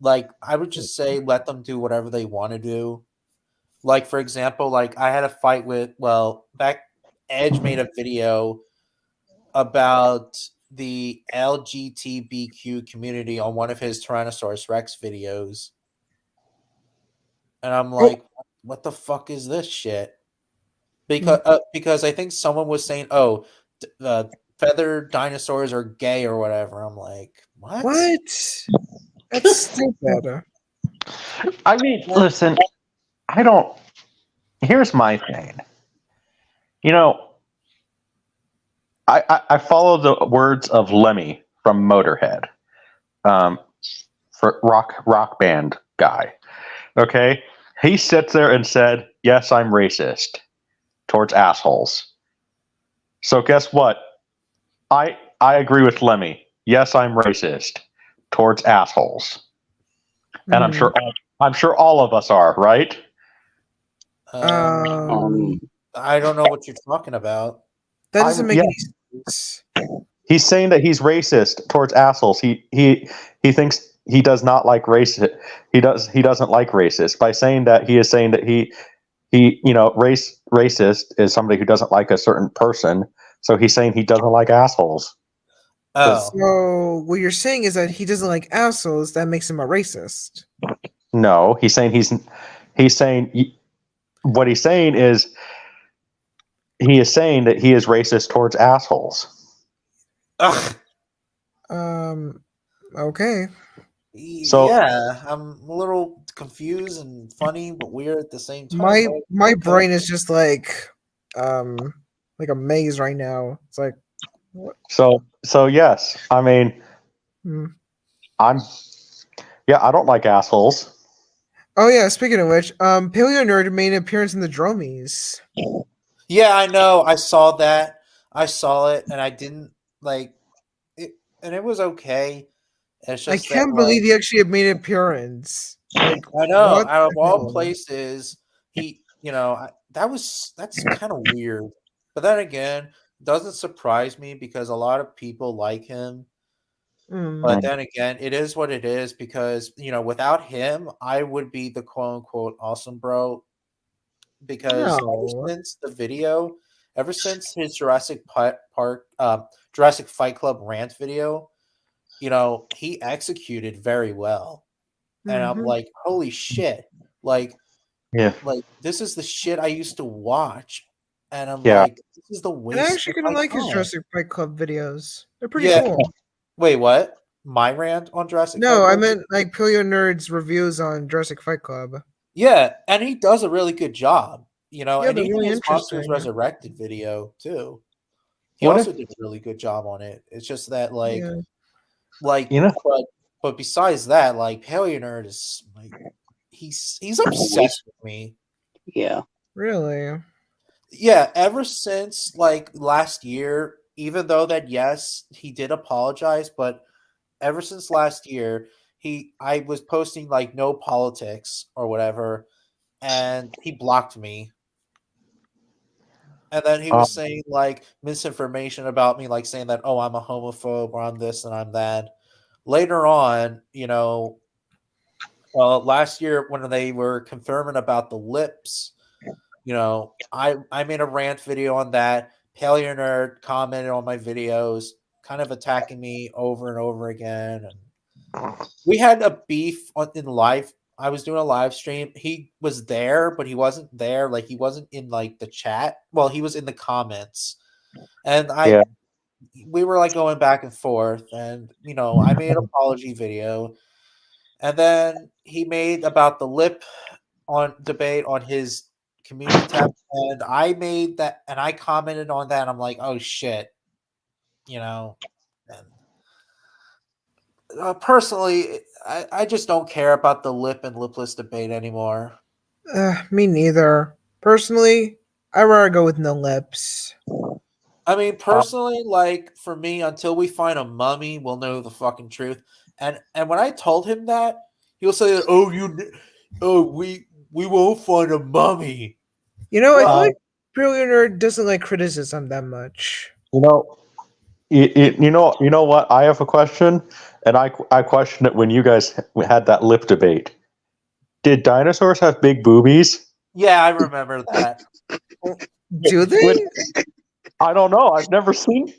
Like, I would just say let them do whatever they want to do. Like, for example, like I had a fight with back Edge made a video about the LGBTQ community on one of his Tyrannosaurus Rex videos. And I'm like, what the fuck is this shit? Because I think someone was saying, "Oh, feathered dinosaurs are gay or whatever." I'm like, what? What? That's stupid. I mean, listen, I don't. Here's my thing. You know, I follow the words of Lemmy from Motorhead, for rock band guy. Okay, he sits there and said, "Yes, I'm racist towards assholes." So guess what? I agree with Lemmy. Yes, I'm racist towards assholes, and I'm sure all of us are, right? I don't know what you're talking about. That doesn't make yeah. any sense. He's saying that he's racist towards assholes. He thinks he does not like racist. He doesn't like racist. By saying that, he is saying that he racist is somebody who doesn't like a certain person. So he's saying he doesn't like assholes. Oh, So what you're saying is that he doesn't like assholes. That makes him a racist. No, he's saying what he's saying is he is saying that he is racist towards assholes. ugh. Okay. So- Yeah, I'm a little confused and funny, but weird at the same time. My but my okay. brain is just like a maze right now. It's like So yes, I mean, hmm. I don't like assholes. Oh yeah, speaking of which, Paleo Nerd made an appearance in the Dromies. Yeah, I know. I saw that. I saw it, and I didn't like it, and it was okay. It's I just can't that, believe he actually made an appearance. Like I know. what Out of the all hell? places, that's kind of weird. But then again, it doesn't surprise me because a lot of people like him. But then again, it is what it is because without him, I would be the quote unquote awesome bro. Because No. ever since his Jurassic Fight Club rant video, he executed very well. And I'm Mhm. like, holy shit. Like Yeah. this is the shit I used to watch. And I'm Yeah. like, this is the And waste I actually of kind of my like his time. Jurassic Fight Club videos. They're pretty Yeah. cool. Wait, what? My rant on Jurassic No, Fight I Club? meant like Paleo Nerd's reviews on Jurassic Fight Club. Yeah, and he does a really good job, Yeah, and they're even really his Monsters interesting. Resurrected video too. He What also if- did a really good job on it. It's just that Yeah. but besides that, like Paleo Nerd is like he's obsessed with me. Yeah. Really? Yeah, ever since like last year, even though that yes, he did apologize, but ever since last year, I was posting like no politics or whatever, and he blocked me. And then he was saying like misinformation about me, like saying that, oh, I'm a homophobe or I'm this and I'm that. Later on, last year when they were confirming about the lips, I made a rant video on that. Paleo Nerd commented on my videos, kind of attacking me over and over again. And we had a beef in life I was doing a live stream. He was there, but he wasn't there. Like he wasn't in like the chat. Well, he was in the comments, and Yeah. we were like going back and forth, and I made an apology video, and then he made about the lip on debate on his community tab, and I made that, and I commented on that. And I'm like, oh shit, and personally, I just don't care about the lip and lipless debate anymore. Me neither. Personally, I'd rather go with no lips. I mean, personally, like for me, until we find a mummy, we'll know the fucking truth. And when I told him that, he'll say, "Oh, we won't find a mummy." I feel like Brilliant Nerd doesn't like criticism that much. You know what? I have a question, and I questioned it when you guys had that lip debate. Did dinosaurs have big boobies? Yeah, I remember that. Do they? I don't know. I've never seen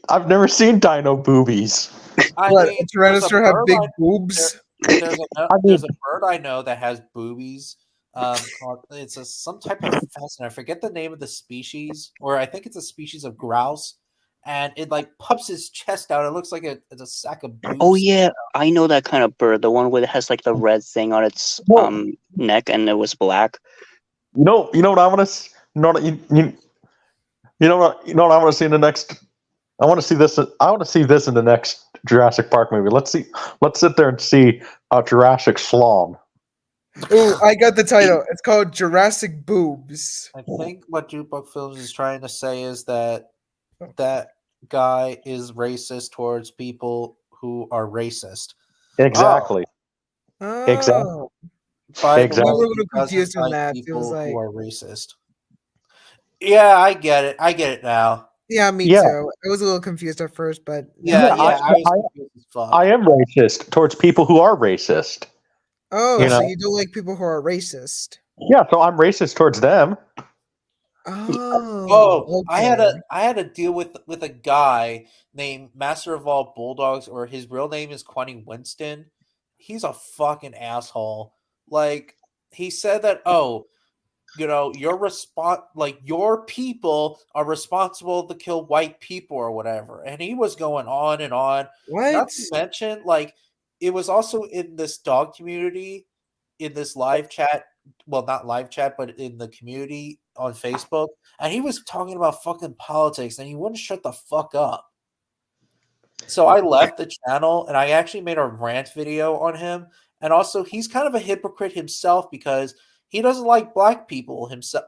dino boobies. What, a Tyrannosaur have big boobs? There's a bird I know that has boobies. It's some type of pheasant. I forget the name of the species, or I think it's a species of grouse, and it like puffs his chest out. It looks like it's a sack of boobs. Oh yeah, I know that kind of bird. The one where it has like the red thing on its neck and it was black. You know what I want to. You know what I want to see in the next. I want to see this. I want to see this in the next Jurassic Park movie. Let's sit there and see Jurassic Schlong. Oh, I got the title. It's called Jurassic Boobs. I think what Jukebox Films is trying to say is that that guy is racist towards people who are racist. Exactly. Oh. Exactly. Exactly. I was a little confused on that. It was like who are racist. Yeah, I get it. I get it now. Yeah, me too. I was a little confused at first, but I am racist towards people who are racist. Oh, so you don't like people who are racist? Yeah, so I'm racist towards them. Oh, okay. I had a deal with a guy named Master of All Bulldogs, or his real name is Quentin Winston. He's a fucking asshole. Like he said that, your people are responsible to kill white people or whatever. And he was going on and on. What? Not to mention, like, it was also in this dog community, in this live chat. Well, not live chat, but in the community on Facebook. And he was talking about fucking politics and he wouldn't shut the fuck up. So I left the channel and I actually made a rant video on him. And also, he's kind of a hypocrite himself because he doesn't like black people himself,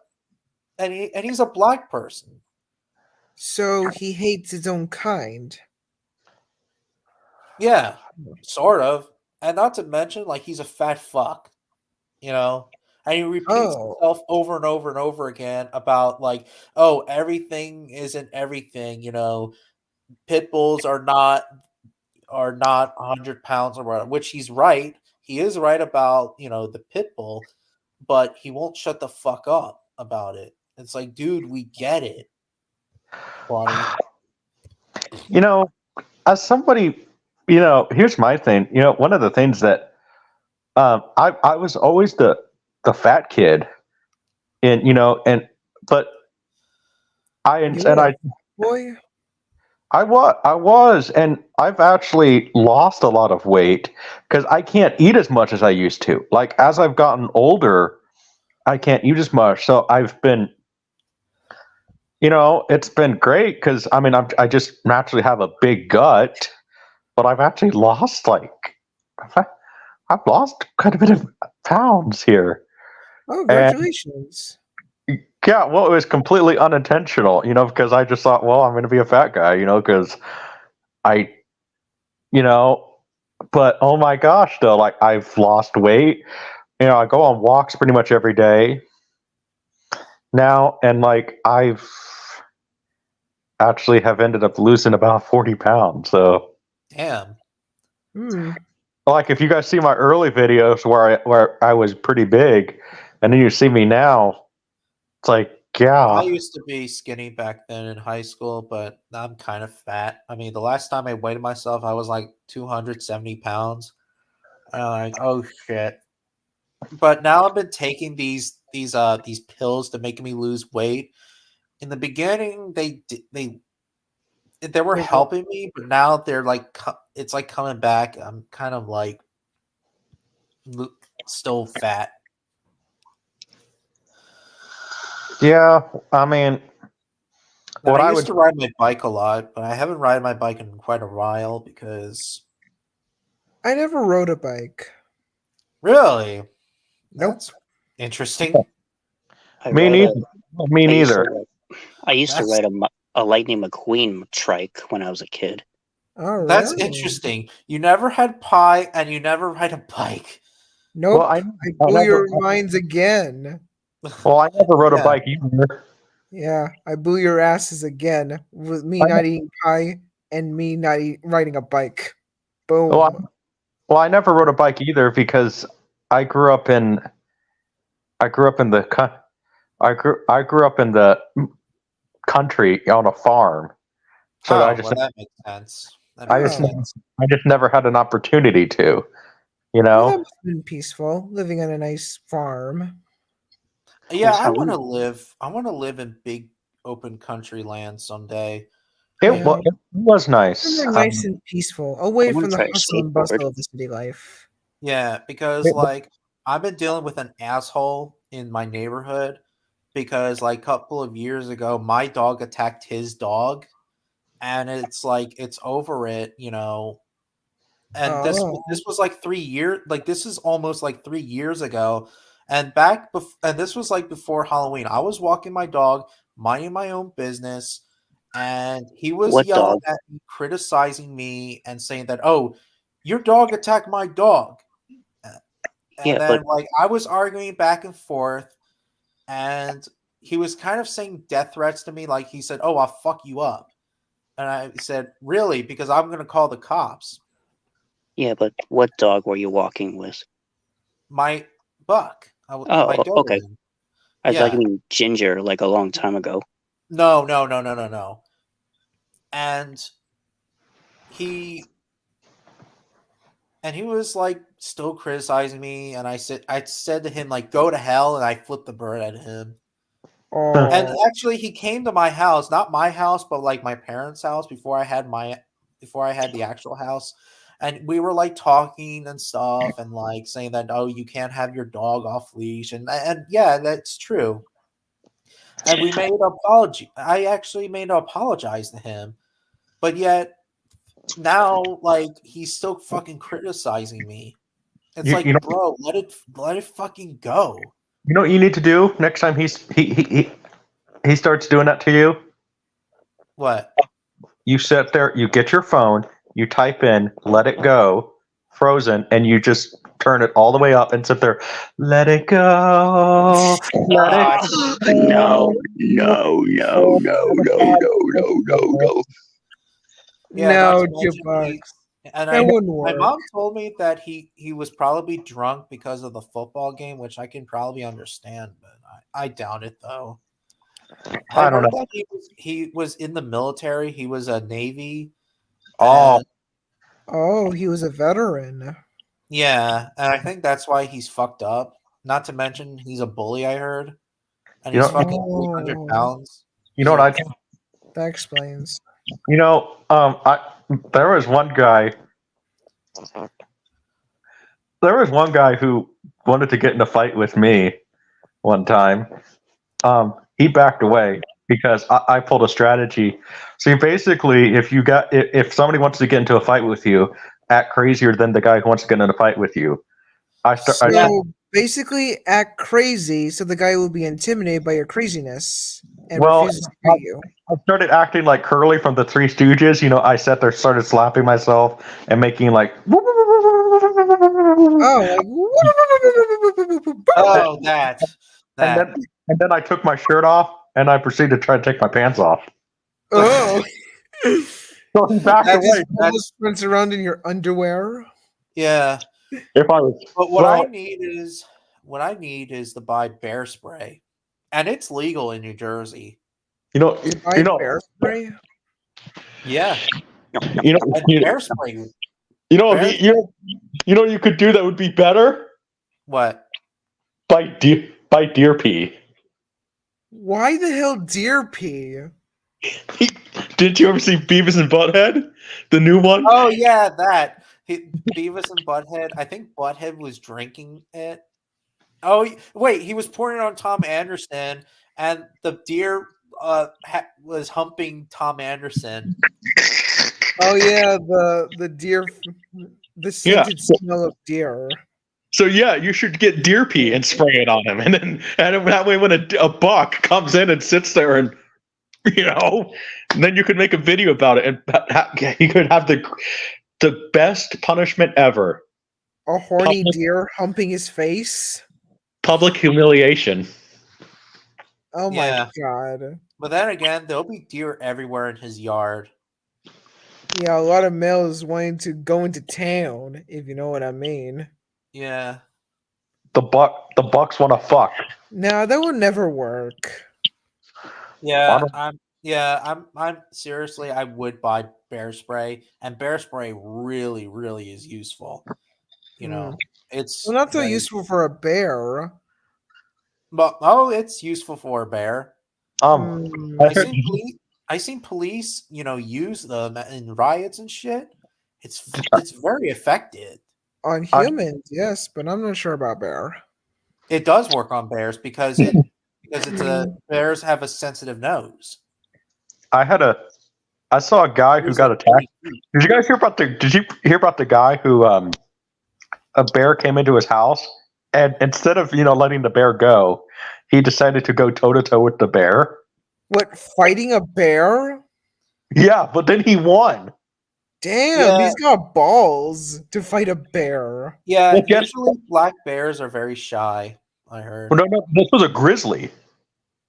and he's a black person. So he hates his own kind. Yeah, sort of. And not to mention, like, he's a fat fuck, and he repeats himself over and over and over again about like, everything isn't everything. Pit bulls are not 100 pounds or whatever, which he's right. He is right about, the pit bull, but he won't shut the fuck up about it. It's like, dude, we get it. As somebody, here's my thing. One of the things that I was always the fat kid, but I was, and I've actually lost a lot of weight because I can't eat as much as I used to. Like, as I've gotten older, I can't eat as much. So I've been, it's been great because, I just naturally have a big gut, but I've actually lost, I've lost quite a bit of pounds here. Oh, congratulations. Yeah, well, it was completely unintentional, because I just thought, well, I'm going to be a fat guy, because but oh my gosh, though, like, I've lost weight. I go on walks pretty much every day now, and like, I've actually have ended up losing about 40 pounds. So, damn. Like, if you guys see my early videos where I was pretty big, and then you see me now, it's like, yeah. I used to be skinny back then in high school, but now I'm kind of fat. I mean, the last time I weighed myself, I was like 270 pounds. And I'm like, oh shit. But now I've been taking these pills to make me lose weight. In the beginning, they were They helping me, but now they're like it's like coming back. I'm kind of like still fat. Yeah, I mean, And what I I used would to ride my bike a lot, but I haven't ridden my bike in quite a while because I never rode a bike. really, Nope. that's interesting. I me ride neither. a, Me I used to neither. ride- I used to That's ride a Lightning McQueen trike when I was a kid. Oh, that's really? interesting. You never had pie, and you never ride a bike. Nope. Well, I I I blew never, your minds again. well, I never rode a Yeah. bike either. Yeah, I blew your asses again with me I not eating pie and me not riding a bike. Boom. Well, I never rode a bike either because I grew up in I grew up in the I grew up in the country on a farm, so Oh, well, that makes sense. That I makes just Oh. sense. I just never had an opportunity to, you Well, that know. must have been peaceful, living on a nice farm. Yeah, That's I how want we- to live. I want to live in big open country land someday. It Yeah. was nice. Somewhere nice and peaceful, away I wanna from the try a hustle and skateboard. bustle of the city life. Yeah, because It- like I've been dealing with an asshole in my neighborhood because like a couple of years ago my dog attacked his dog and it's like it's over it, you know. And this Oh. was like 3 years like this is almost like 3 years ago. And and this was like before Halloween. I was walking my dog, minding my own business, and he was What yelling dog? at me, criticizing me and saying that, "Oh, your dog attacked my dog." And Yeah, then but like I was arguing back and forth, and he was kind of saying death threats to me. Like he said, "Oh, I'll fuck you up," and I said, "Really?" Because I'm going to call the cops. what dog were you walking with? My buck, my Oh, okay. Doberman. I thought Yeah. you mean Ginger, like a long time ago. No. And he was like still criticizing me, and I said to him like, "Go to hell," and I flipped the bird at him. And Oh. actually, he came to my house, not my house, but like my parents' house before I had the actual house. And we were like talking and stuff, and like saying that, "Oh, you can't have your dog off leash," and yeah, that's true. And we made an apology. I actually made an apologize to him, but yet now like he's still fucking criticizing me. It's You- like, you know- bro, let it fucking go. You know what you need to do next time he starts doing that to you? What? You sit there, you get your phone, you type in "let it go," Frozen, and you just turn it all the way up and sit there, "Let it go, let it go." No. Yeah, No, not to mention Jukebox. and That wouldn't my work. mom told me that he was probably drunk because of the football game, which I can probably understand, but I doubt it though. I don't heard know. that he was in the military. He was a Navy. Oh, and- Oh, he was a veteran. yeah, and I think that's why he's fucked up. Not to mention he's a bully. I heard, and You he's know- fucking 300 Oh. pounds. you know what I? That explains. You know, there was one guy. There was one guy who wanted to get in a fight with me one time. He backed away because I pulled a strategy. So basically, if somebody wants to get into a fight with you, act crazier than the guy who wants to get in a fight with you. So basically, act crazy so the guy will be intimidated by your craziness and Well, refuses to fight you. I started acting like Curly from the Three Stooges. You know, I sat there, started slapping myself and making like. Oh, Oh, that. And then I took my shirt off and I proceeded to try to take my pants off. oh. So he backed That away. just almost runs around in your underwear. Yeah. If I was, But what well, I need is to buy bear spray, and it's legal in New Jersey. you know, Buy bear spray. Yeah, you know, and bear spray. you know, bear- you know, you could do that would be better. What? by deer pee. Why the hell deer pee? Didn't you ever see Beavis and Butthead, the new one? Oh yeah, that Beavis and Butthead. I think Butthead was drinking it. Oh wait, he was pouring it on Tom Anderson, and the deer was humping Tom Anderson. Oh yeah, the deer, the scented smell of deer. So yeah, you should get deer pee and spray it on him, and that way, when a buck comes in and sits there, and then you could make a video about it, and you could have the best punishment ever: A horny deer humping his face. public humiliation. Oh Yeah. my god! But then again, there'll be deer everywhere in his yard. Yeah, a lot of males wanting to go into town, if you know what I mean. Yeah. The bucks want to fuck. No, that would never work. Yeah, Why I'm seriously, I would buy bear spray, and bear spray really, really is useful. It's Well, not so very- useful for a bear. But it's useful for a bear. Hmm. I seen police, use them in riots and shit. It's very effective. On humans, yes, but I'm not sure about bear. It does work on bears because bears have a sensitive nose. I saw a guy who got attacked. Did you hear about the guy who a bear came into his house, and instead of letting the bear go, he decided to go toe to toe with the bear. What, fighting a bear? Yeah, but then he won. Damn, Yeah. he's got balls to fight a bear. Yeah, Well, guess- usually black bears are very shy. I heard. Well, no, this was a grizzly. It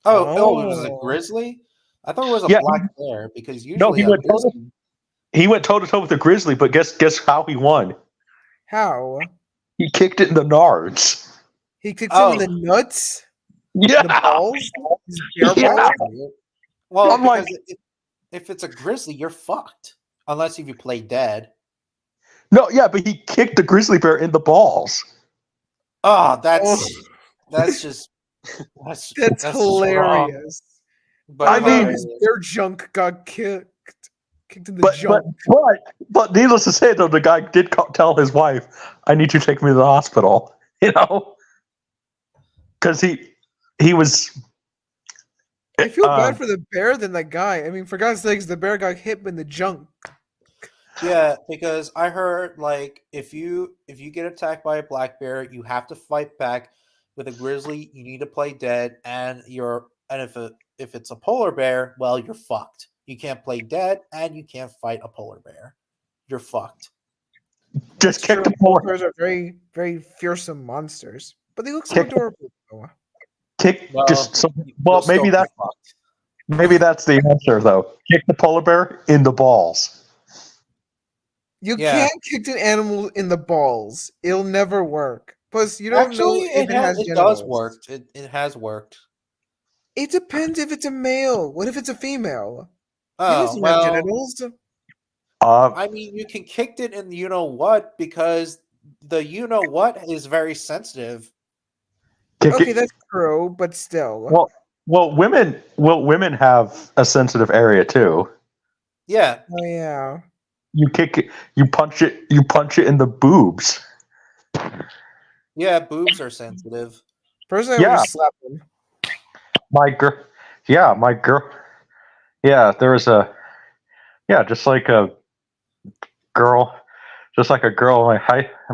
was a Oh. grizzly. I thought it was a Yeah. black bear because usually No, he a went toe to- grizzly- He went toe to toe with the grizzly, but guess how he won? How? He kicked it in the nards. He kicks him in the nuts? The Yeah. balls? His bear Yeah. balls? Well, I'm like- because if it's a grizzly, you're fucked unless if you play dead. No, yeah, but he kicked the grizzly bear in the balls. Oh, Oh. that's just that's That's just wrong. hilarious. But I mean- his bear junk got kicked in the But junk. but needless to say, though, the guy did tell his wife, "I need you to take me to the hospital." Because he was. I feel bad for the bear than the guy. I mean, for God's sakes, the bear got hit in the junk. yeah, because I heard like if you get attacked by a black bear, you have to fight back. With a grizzly, you need to play dead, and if it's a polar bear, well, you're fucked. You can't play dead, and you can't fight a polar bear. You're fucked. Just kicked the Polar polar. bears are very, very fearsome monsters, but they look so Kick- adorable. Though. Well, Well, You'll maybe still be that's fucked. maybe that's the answer, though. Kick the polar bear in the balls. You Yeah. can't kick an animal in the balls. It'll never work. Plus, you don't Actually, know if it has it genitals. does work. It has worked. It depends if it's a male. What if it's a female? He Oh doesn't have well, genitals. I mean, you can kick it in the you know what because the you know what is very sensitive. Kick Okay, it- that's true, but still. Well, women have a sensitive area too. Yeah, Oh yeah. You kick it, you punch it in the boobs. yeah, boobs are sensitive. Personally, I Yeah. would just slap him. My girl, there was just like a girl in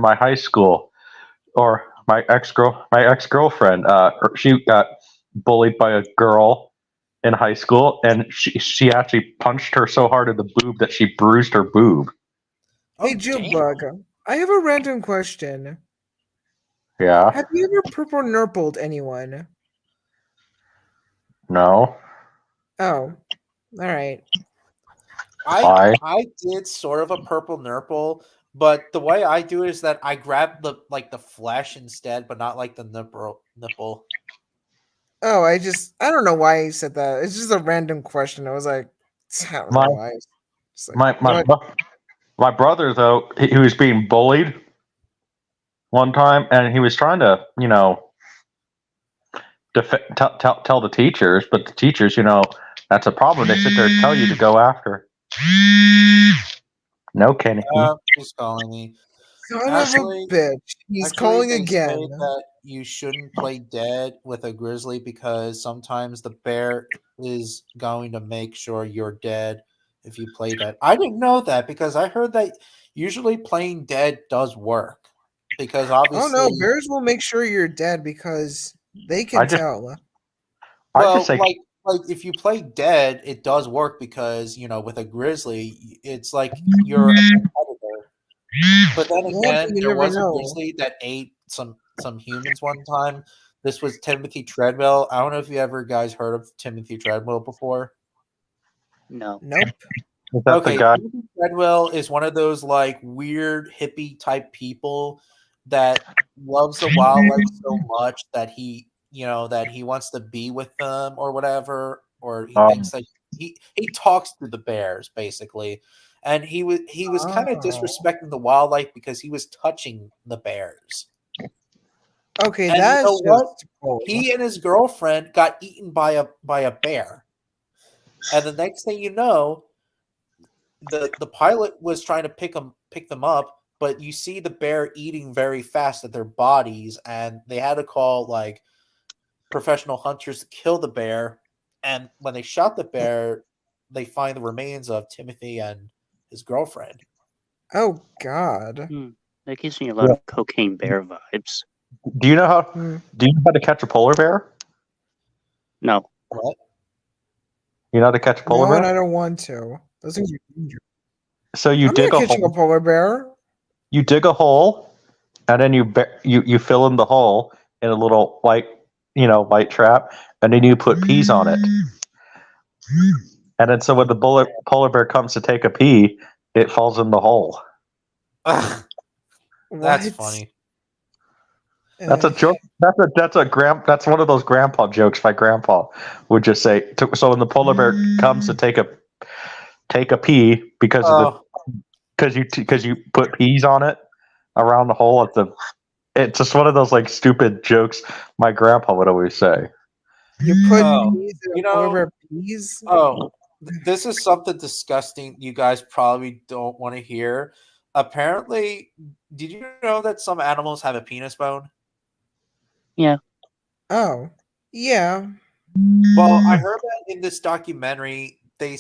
my high school, or my ex-girlfriend. She got bullied by a girl in high school, and she actually punched her so hard in the boob that she bruised her boob. Hey, Oh, Junebug, I have a random question. Yeah, Have you ever purple nurpled anyone? no, Oh, all right. Why? I did sort of a purple nurple, but the way I do it is that I grab the flesh instead, but not like the nipple. Oh, I don't know why I said that. It's just a random question. I was like, I don't know why. Just like, my brother, though, he was being bullied one time, and he was trying to tell the teachers, but the teachers, that's a problem. They sit there and tell you to go after. No, Kenny. He's calling me. Son Actually- of a bitch. He's Actually, calling they say again. that you shouldn't play dead with a grizzly because sometimes the bear is going to make sure you're dead if you play dead. I didn't know that because I heard that usually playing dead does work because obviously. Oh no, bears will make sure you're dead because they can tell. Well, just say- like if you play dead, it does work because with a grizzly, it's like you're a competitor. But then Yeah, again, but you there never was know. a grizzly that ate some humans one time. This was Timothy Treadwell. I don't know if you ever guys heard of Timothy Treadwell before. No. Nope. Is that Okay, the guy? Timothy Treadwell is one of those like weird hippie type people that loves the wildlife so much that he wants to be with them or whatever, or he thinks that he talks to the bears basically, and he was kind of disrespecting the wildlife because he was touching the bears. Okay, And that's you know what? just cold. He and his girlfriend got eaten by a bear, and the next thing you know, the pilot was trying to pick them up, but you see the bear eating very fast at their bodies, and they had to call like professional hunters to kill the bear. And when they shot the bear, they find the remains of Timothy and his girlfriend. Oh God. That gives me a lot of Cocaine Bear vibes. Do you know how? Hmm. Do you know how to catch a polar bear? No. What? You know how to catch a No, polar and I bear? don't want to. Those things are dangerous. So you I'm dig not a catching hole. a polar bear. You dig a hole, and then you fill in the hole in a little white trap, and then you put peas on it. And then so when the polar bear comes to take a pee, it falls in the hole. That's What? funny. That's a joke. That's one of those grandpa jokes. My grandpa would just say. So when the polar bear comes to take a pee because you put peas on it around the hole it's just one of those like stupid jokes my grandpa would always say. You put Oh, peas in a polar bear peas? Oh, this is something disgusting you guys probably don't want to hear. Apparently, did you know that some animals have a penis bone? Yeah. Oh, yeah. Well, I heard that in this documentary, they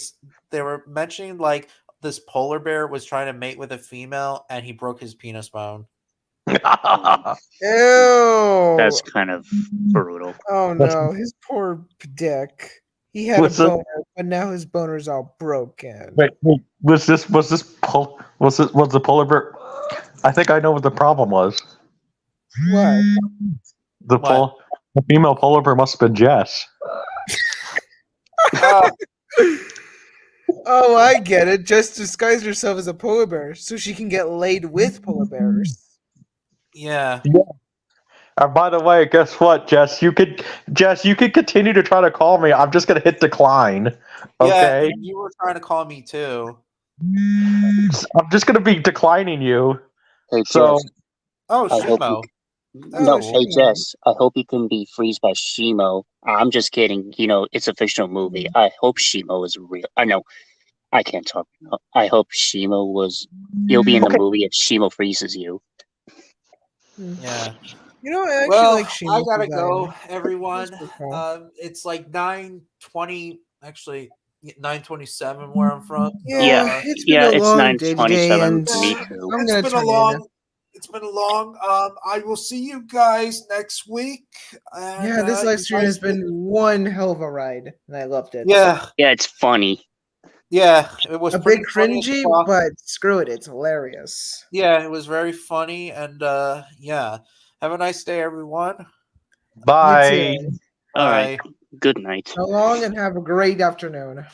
were mentioning like this polar bear was trying to mate with a female and he broke his penis bone. Ew. That's kind of brutal. Oh no, his poor dick. He had a boner, but now his boner's all broken. Wait, was the polar bear? I think I know what the problem was. What? The female polar bear must have been Jess. Oh, I get it. Just disguise herself as a polar bear so she can get laid with polar bears. Yeah. And by the way, guess what, Jess? You could continue to try to call me. I'm just gonna hit decline. Okay. Yeah, you were trying to call me too. I'm just gonna be declining you. Hey, So. Jess. Oh, I hope Shimo. No, Shimo. hey Jess. I hope you can be freezed by Shimo. I'm just kidding. It's a fictional movie. I hope Shimo is real. I know. I can't talk. I hope Shimo was. You'll be in the movie if Shimo freezes you. Yeah. You know, I actually Well, like Shimo I gotta design. go, everyone. That's pretty cool. It's like 9:20, actually 9:27 where I'm from. Yeah, it's been a it's long day today, 9:27. and Me too. I'm It's gonna been turn a in. long. It's been a long. I will see you guys next week. And, Yeah, this live you stream guys has been one hell of a ride, and I loved it. Yeah, Yeah, it's funny. yeah. It was A pretty bit funny at the cringy, top. but screw it, it's hilarious. Yeah, it was very funny, and yeah. Have a nice day, everyone. Bye. You too. All right. Bye. Good night. So long, and have a great afternoon.